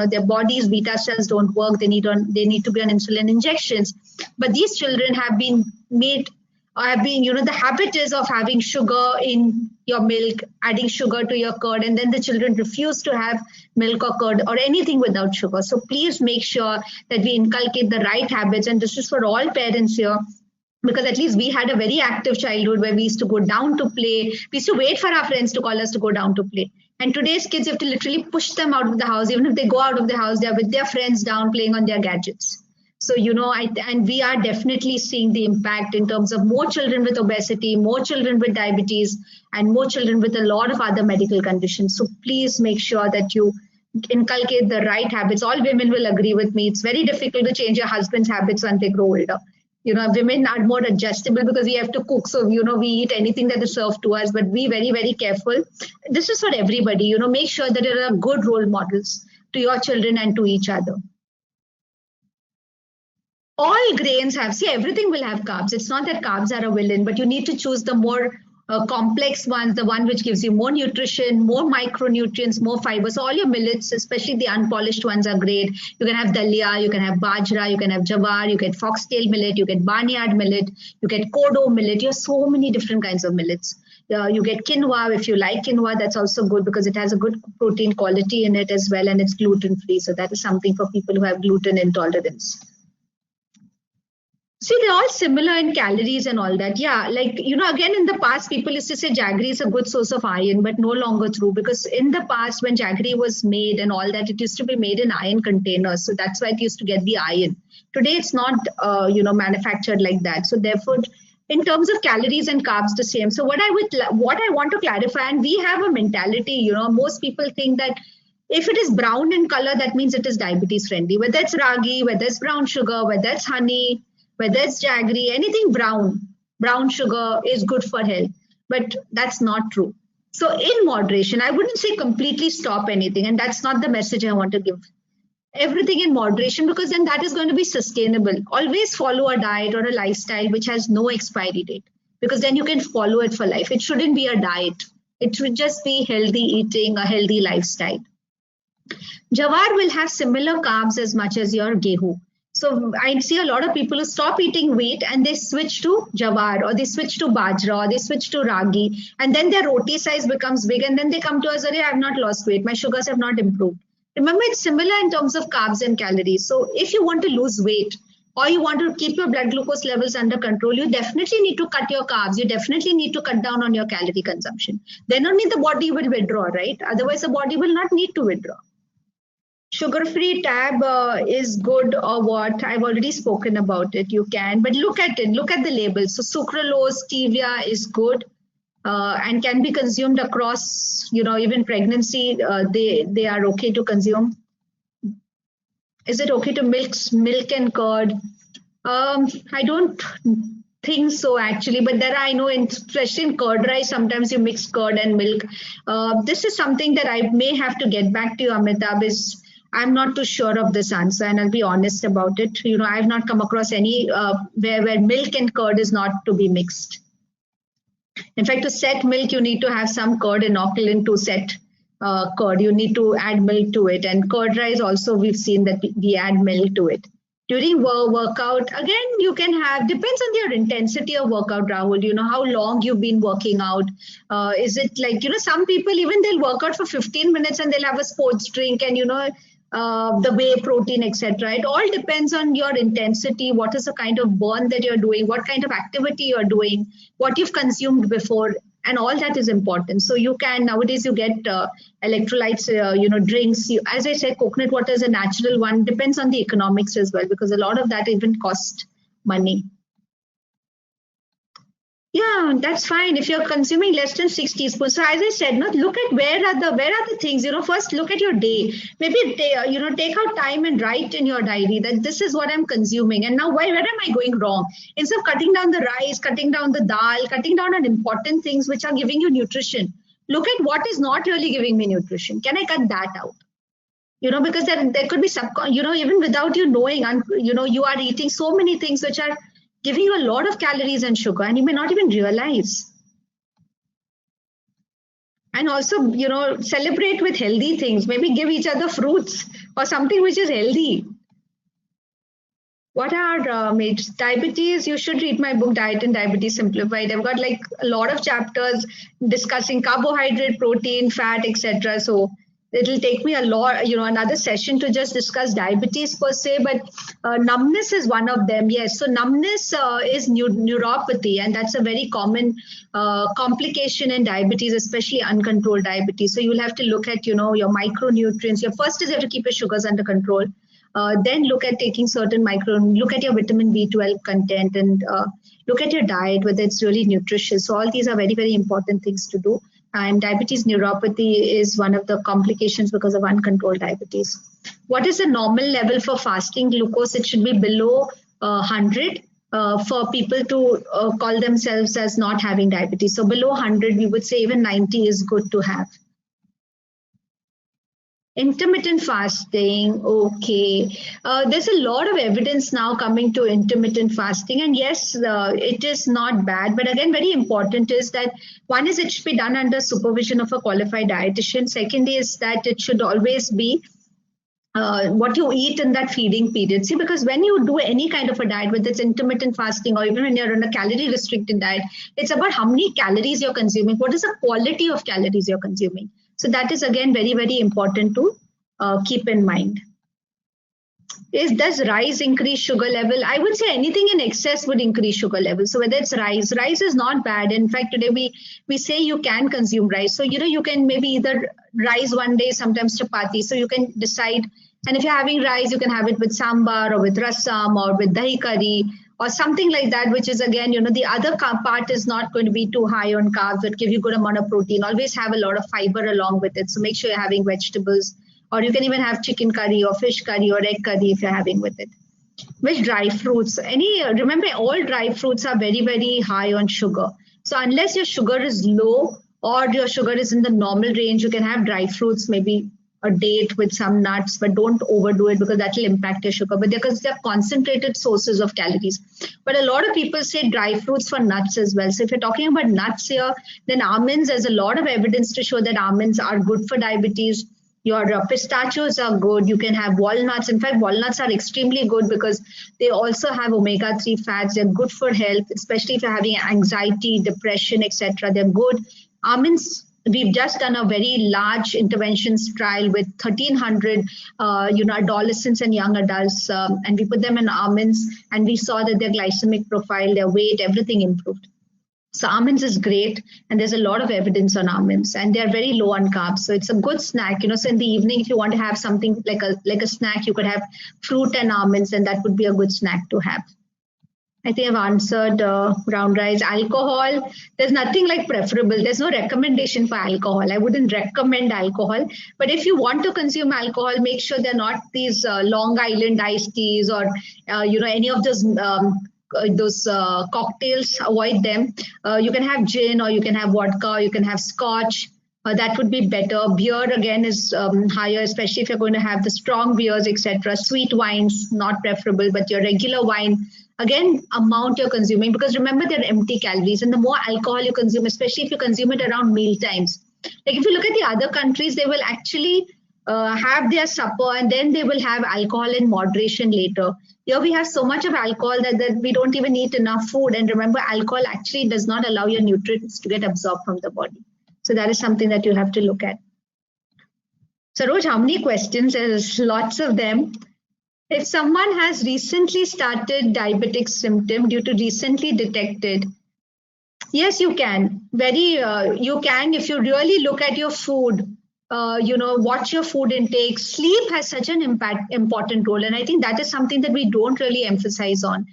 Speaker 1: their body's beta cells don't work. They need to be on insulin injections. But these children have been the habit is of having sugar in your milk, adding sugar to your curd, and then the children refuse to have milk or curd or anything without sugar. So please make sure that we inculcate the right habits, and this is for all parents here, because at least we had a very active childhood where we used to go down to play. We used to wait for our friends to call us to go down to play. And today's kids, you have to literally push them out of the house. Even if they go out of the house, they're with their friends down playing on their gadgets. So, you know, and we are definitely seeing the impact in terms of more children with obesity, more children with diabetes, and more children with a lot of other medical conditions. So please make sure that you inculcate the right habits. All women will agree with me. It's very difficult to change your husband's habits when they grow older. You know, women are more adjustable because we have to cook. So, you know, we eat anything that is served to us, but be very, very careful. This is for everybody. You know, make sure that there are good role models to your children and to each other. All grains everything will have carbs. It's not that carbs are a villain, but you need to choose the more complex ones, the one which gives you more nutrition, more micronutrients, more fibers. All your millets, especially the unpolished ones, are great. You can have dalia, you can have bajra, you can have jawar, you get foxtail millet, you get barnyard millet, you get kodo millet. You have so many different kinds of millets. You get quinoa. If you like quinoa, that's also good because it has a good protein quality in it as well, and it's gluten-free. So that is something for people who have gluten intolerance. See, they're all similar in calories and all that. Yeah, like, you know, again, in the past, people used to say jaggery is a good source of iron, but no longer true, because in the past, when jaggery was made and all that, it used to be made in iron containers. So that's why it used to get the iron. Today, it's not, manufactured like that. So therefore, in terms of calories and carbs, the same. So what I want to clarify, and we have a mentality, you know, most people think that if it is brown in color, that means it is diabetes friendly, whether it's ragi, whether it's brown sugar, whether it's honey, whether it's jaggery, anything brown sugar is good for health, but that's not true. So in moderation, I wouldn't say completely stop anything, and that's not the message I want to give. Everything in moderation, because then that is going to be sustainable. Always follow a diet or a lifestyle which has no expiry date, because then you can follow it for life. It shouldn't be a diet. It should just be healthy eating, a healthy lifestyle. Jawar will have similar carbs as much as your gehu. So I see a lot of people who stop eating wheat and they switch to jawar, or they switch to bajra, or they switch to ragi, and then their roti size becomes big, and then they come to us, I have not lost weight, my sugars have not improved. Remember, it's similar in terms of carbs and calories. So if you want to lose weight, or you want to keep your blood glucose levels under control, you definitely need to cut your carbs. You definitely need to cut down on your calorie consumption. Then only the body will withdraw, right? Otherwise, the body will not need to withdraw. Sugar-free tab is good or what? I've already spoken about it. You can, but look at it. Look at the label. So sucralose, stevia is good and can be consumed across, even pregnancy. They are okay to consume. Is it okay to mix milk and curd? I don't think so actually, but there I know, especially in curd rice, sometimes you mix curd and milk. This is something that I may have to get back to you, Amitabh. I'm not too sure of this answer, and I'll be honest about it. I've not come across any where milk and curd is not to be mixed. In fact, to set milk, you need to have some curd inoculant to set curd. You need to add milk to it. And curd rice also, we've seen that we add milk to it. During workout, again, you can have, depends on your intensity of workout, Rahul. You know, how long you've been working out. Is it like, you know, some people, even they'll work out for 15 minutes and they'll have a sports drink and, you know, the whey protein, etc. It all depends on your intensity, what is the kind of burn that you're doing, what kind of activity you're doing, what you've consumed before, and all that is important. So you can, nowadays you get electrolytes, you know, drinks. As I said, coconut water is a natural one. Depends on the economics as well, because a lot of that even costs money. Yeah, that's fine if you're consuming less than 6 teaspoons. So as I said, no, look at where are the things, you know, first look at your day. Maybe, you know, take out time and write in your diary that this is what I'm consuming. And now where am I going wrong? Instead of cutting down the rice, cutting down the dal, cutting down on important things which are giving you nutrition, look at what is not really giving me nutrition. Can I cut that out? You know, because there could be you know, even without you knowing, you know, you are eating so many things which are giving you a lot of calories and sugar, and you may not even realize. And also, you know, celebrate with healthy things. Maybe give each other fruits or something which is healthy. What are diabetes? You should read my book, Diet and Diabetes Simplified. I've got like a lot of chapters discussing carbohydrate, protein, fat, etc. So it'll take me a lot, you know, another session to just discuss diabetes per se, but numbness is one of them. Yes, so numbness is neuropathy, and that's a very common complication in diabetes, especially uncontrolled diabetes. So you'll have to look at, you know, your micronutrients. Your first is you have to keep your sugars under control. Then look at taking certain look at your vitamin B12 content, and look at your diet, whether it's really nutritious. So all these are very, very important things to do. And diabetes neuropathy is one of the complications because of uncontrolled diabetes. What is the normal level for fasting glucose? It should be below 100 for people to call themselves as not having diabetes. So below 100, we would say even 90 is good to have. Intermittent fasting, okay. There's a lot of evidence now coming to intermittent fasting, and yes, it is not bad. But again, very important is that one is it should be done under supervision of a qualified dietitian. Second is that it should always be what you eat in that feeding period. See, because when you do any kind of a diet, whether it's intermittent fasting or even when you're on a calorie restricted diet, it's about how many calories you're consuming. What is the quality of calories you're consuming? So that is again very, very important to keep in mind. Does rice increase sugar level? I would say anything in excess would increase sugar level. So whether it's rice is not bad. In fact, today we say you can consume rice. So, you know, you can maybe either rice one day, sometimes chapati. So you can decide. And if you're having rice, you can have it with sambar or with rasam or with dahi curry or something like that, which is again, you know, the other part is not going to be too high on carbs, but give you good amount of protein. Always have a lot of fiber along with it. So make sure you're having vegetables, or you can even have chicken curry or fish curry or egg curry if you're having with it. Which dry fruits? Remember, all dry fruits are very, very high on sugar. So unless your sugar is low or your sugar is in the normal range, you can have dry fruits, maybe a date with some nuts, but don't overdo it because that will impact your sugar. But because they're concentrated sources of calories. But a lot of people say dry fruits for nuts as well. So if you're talking about nuts here, then almonds, there's a lot of evidence to show that almonds are good for diabetes. Your pistachios are good. You can have walnuts. In fact, walnuts are extremely good because they also have omega-3 fats. They're good for health, especially if you're having anxiety, depression, etc. They're good. Almonds, we've just done a very large interventions trial with 1,300, adolescents and young adults, and we put them in almonds, and we saw that their glycemic profile, their weight, everything improved. So almonds is great, and there's a lot of evidence on almonds, and they're very low on carbs. So it's a good snack, you know. So in the evening, if you want to have something like a snack, you could have fruit and almonds, and that would be a good snack to have. I think I've answered brown rice. Alcohol, there's nothing like preferable. There's no recommendation for alcohol. I wouldn't recommend alcohol. But if you want to consume alcohol, make sure they're not these Long Island iced teas or, any of those cocktails. Avoid them. You can have gin, or you can have vodka, or you can have scotch. That would be better. Beer again is higher, especially if you're going to have the strong beers, etc. Sweet wines, not preferable, but your regular wine, again, amount you're consuming, because remember they're empty calories, and the more alcohol you consume, especially if you consume it around meal times, Like if you look at the other countries, they will actually have their supper and then they will have alcohol in moderation later. Here we have so much of alcohol that we don't even eat enough food. And remember, alcohol actually does not allow your nutrients to get absorbed from the body. So that is something that you have to look at. So Roj, how many questions? There's lots of them. If someone has recently started diabetic symptom due to recently detected, yes, you can. You can if you really look at your food. Watch your food intake. Sleep has such an important role, and I think that is something that we don't really emphasize on.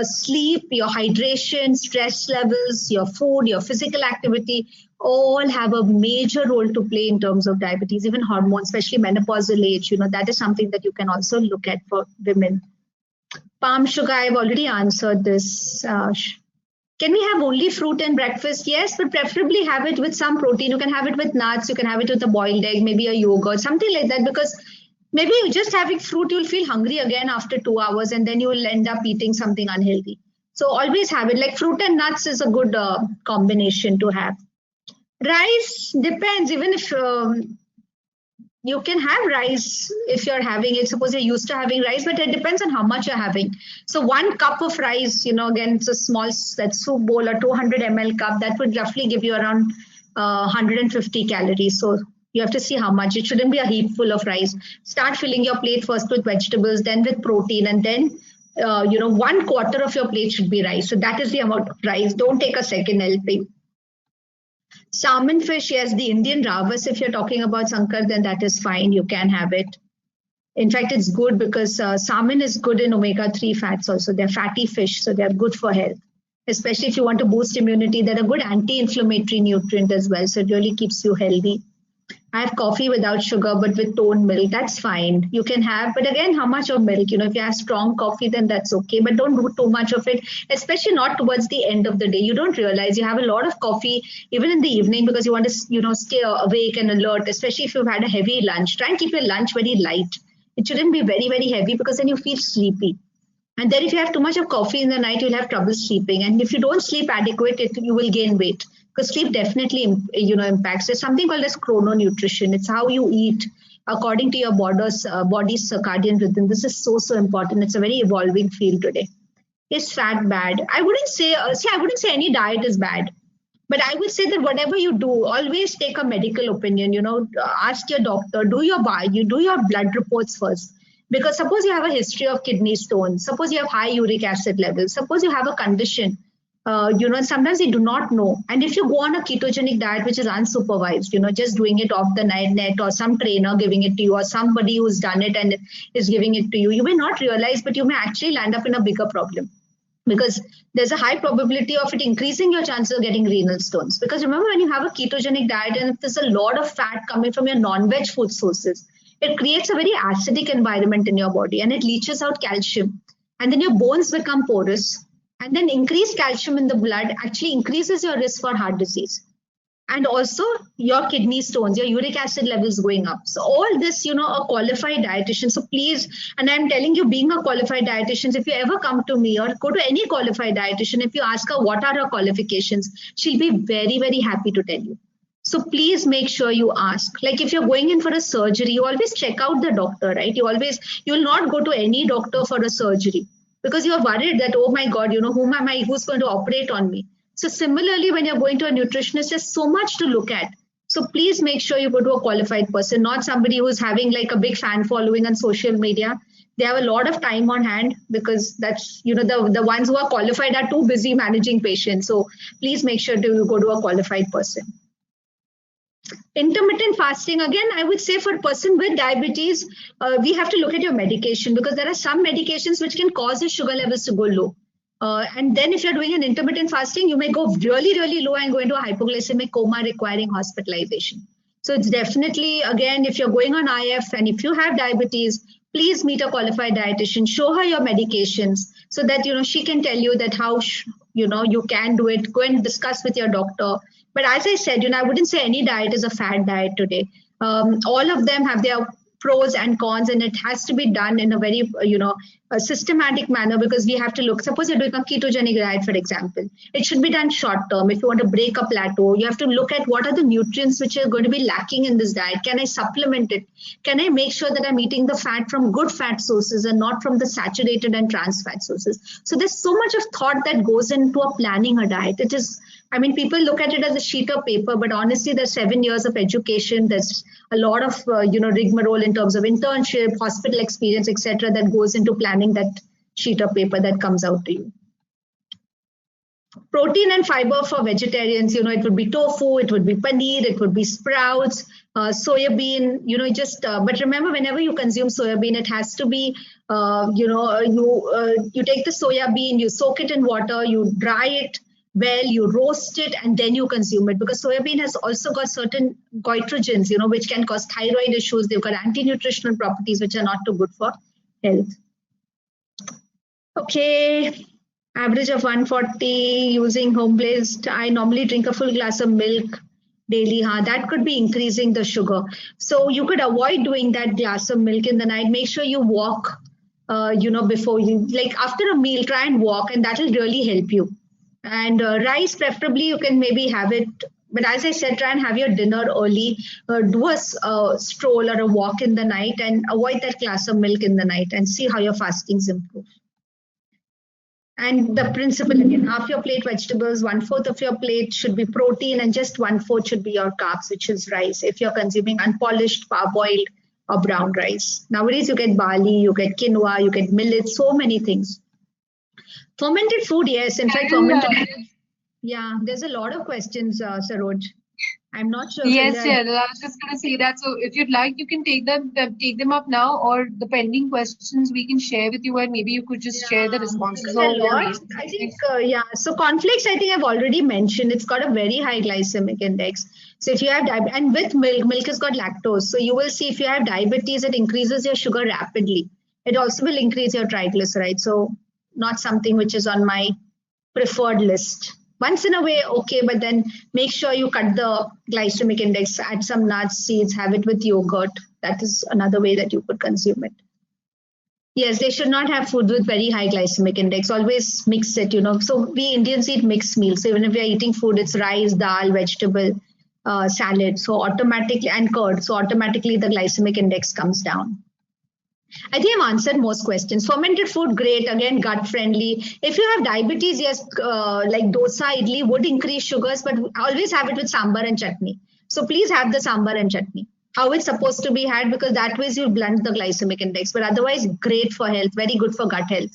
Speaker 1: Sleep, your hydration, stress levels, your food, your physical activity, all have a major role to play in terms of diabetes. Even hormones, especially menopausal age, that is something that you can also look at for women. Palm sugar, I've already answered this. Can we have only fruit and breakfast? Yes, but preferably have it with some protein. You can have it with nuts, you can have it with a boiled egg, maybe a yogurt, something like that, because maybe just having fruit, you'll feel hungry again after 2 hours and then you will end up eating something unhealthy. So always have it. Like fruit and nuts is a good combination to have. Rice depends, even if you can have rice if you're having it. Suppose you're used to having rice, but it depends on how much you're having. So 1 cup of rice, again, it's a small that soup bowl or 200 ml cup, that would roughly give you around 150 calories. So you have to see how much. It shouldn't be a heap full of rice. Start filling your plate first with vegetables, then with protein, and then 1/4 of your plate should be rice. So that is the amount of rice. Don't take a second helping. Salmon fish, yes, the Indian ravas, if you're talking about Sankar, then that is fine. You can have it. In fact, it's good because salmon is good in omega-3 fats also. They're fatty fish, so they're good for health. Especially if you want to boost immunity, they're a good anti-inflammatory nutrient as well. So it really keeps you healthy. I have coffee without sugar, but with toned milk. That's fine. You can have, but again, how much of milk? If you have strong coffee, then that's okay. But don't do too much of it, especially not towards the end of the day. You don't realize you have a lot of coffee even in the evening because you want to, stay awake and alert, especially if you've had a heavy lunch. Try and keep your lunch very light. It shouldn't be very, very heavy because then you feel sleepy. And then if you have too much of coffee in the night, you'll have trouble sleeping. And if you don't sleep adequate, you will gain weight. Because sleep definitely, impacts. There's something called as chrononutrition. It's how you eat according to your body's circadian rhythm. This is so, so important. It's a very evolving field today. Is fat bad? I wouldn't say any diet is bad. But I would say that whatever you do, always take a medical opinion. Ask your doctor, do your blood reports first. Because suppose you have a history of kidney stones, suppose you have high uric acid levels, suppose you have a condition, sometimes they do not know. And if you go on a ketogenic diet, which is unsupervised, just doing it off the net or some trainer giving it to you or somebody who's done it and is giving it to you, you may not realize, but you may actually land up in a bigger problem. Because there's a high probability of it increasing your chances of getting renal stones. Because remember, when you have a ketogenic diet and if there's a lot of fat coming from your non-veg food sources, it creates a very acidic environment in your body and it leaches out calcium. And then your bones become porous. And then increased calcium in the blood actually increases your risk for heart disease. And also your kidney stones, your uric acid levels going up. So all this, a qualified dietitian. So please, and I'm telling you, being a qualified dietitian, if you ever come to me or go to any qualified dietitian, if you ask her what are her qualifications, she'll be very, very happy to tell you. So please make sure you ask. Like if you're going in for a surgery, you always check out the doctor, right? You'll not go to any doctor for a surgery because you're worried that, oh my God, who's going to operate on me? So similarly, when you're going to a nutritionist, there's so much to look at. So please make sure you go to a qualified person, not somebody who's having like a big fan following on social media. They have a lot of time on hand because that's, the ones who are qualified are too busy managing patients. So please make sure to go to a qualified person. Intermittent fasting, again, I would say for a person with diabetes, we have to look at your medication because there are some medications which can cause your sugar levels to go low. And then if you're doing an intermittent fasting, you may go really, really low and go into a hypoglycemic coma requiring hospitalization. So it's definitely, again, if you're going on IF and if you have diabetes, please meet a qualified dietitian, show her your medications so that, she can tell you that how, you can do it. Go and discuss with your doctor. But as I said, I wouldn't say any diet is a fad diet today. All of them have their pros and cons, and it has to be done in a very, a systematic manner, because we have to look, suppose you're doing a ketogenic diet, for example, it should be done short term. If you want to break a plateau, you have to look at what are the nutrients which are going to be lacking in this diet. Can I supplement it? Can I make sure that I'm eating the fat from good fat sources and not from the saturated and trans fat sources? So there's so much of thought that goes into a planning a diet. It is, I mean, people look at it as a sheet of paper, but honestly, there's 7 years of education. There's a lot of, rigmarole in terms of internship, hospital experience, etc., that goes into planning that sheet of paper that comes out to you. Protein and fiber for vegetarians, it would be tofu, it would be paneer, it would be sprouts, soya bean, but remember, whenever you consume soya bean, it has to be, you take the soya bean, you soak it in water, you dry it well, you roast it, and then you consume it, because soya bean has also got certain goitrogens, which can cause thyroid issues. They've got anti-nutritional properties, which are not too good for health. Okay. Average of 140 using home-based. I normally drink a full glass of milk daily. That could be increasing the sugar. So you could avoid doing that glass of milk in the night. Make sure you walk, before you, like after a meal, try and walk, and that will really help you. And rice, preferably, you can maybe have it. But as I said, try and have your dinner early. Do a stroll or a walk in the night, and avoid that glass of milk in the night, and see how your fastings improve. And the principle again, half your plate vegetables, 1/4 of your plate should be protein, and just 1/4 should be your carbs, which is rice, if you're consuming unpolished, parboiled, or brown rice. Nowadays, you get barley, you get quinoa, you get millet, so many things. Fermented food, yes. In fact, fermented food, yeah, there's a lot of questions, Saroj. I'm not sure.
Speaker 2: Yes, I was just going to say that. So if you'd like, you can take them up now, or the pending questions we can share with you, and maybe you could just share the responses.
Speaker 1: I think, so cornflakes, I think I've already mentioned, it's got a very high glycemic index. So if you have diabetes, and with milk has got lactose. So you will see if you have diabetes, it increases your sugar rapidly. It also will increase your triglycerides. So not something which is on my preferred list. Once in a way, okay, but then make sure you cut the glycemic index, add some nuts, seeds, have it with yogurt. That is another way that you could consume it. Yes, they should not have food with very high glycemic index. Always mix it, So we Indians eat mixed meals. So even if we are eating food, it's rice, dal, vegetable, salad. So automatically, and curd. So automatically the glycemic index comes down. I think I've answered most questions. Fermented food, great. Again, gut friendly. If you have diabetes, yes, like dosa, idli would increase sugars, but always have it with sambar and chutney. So please have the sambar and chutney. How it's supposed to be had, because that way you blunt the glycemic index. But otherwise, great for health, very good for gut health.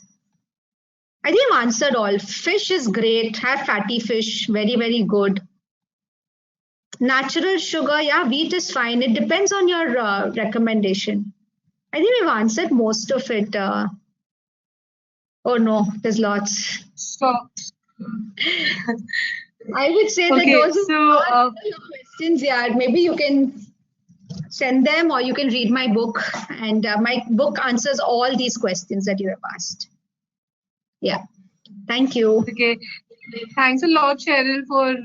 Speaker 1: I think I've answered all. Fish is great. Have fatty fish, very, very good. Natural sugar, yeah, wheat is fine. It depends on your recommendation. I think we've answered most of it. Oh no, there's lots.
Speaker 2: So
Speaker 1: I would say that those are questions. Yeah, maybe you can send them, or you can read my book, and my book answers all these questions that you have asked. Yeah, thank you.
Speaker 2: Okay, thanks a lot, Cheryl, for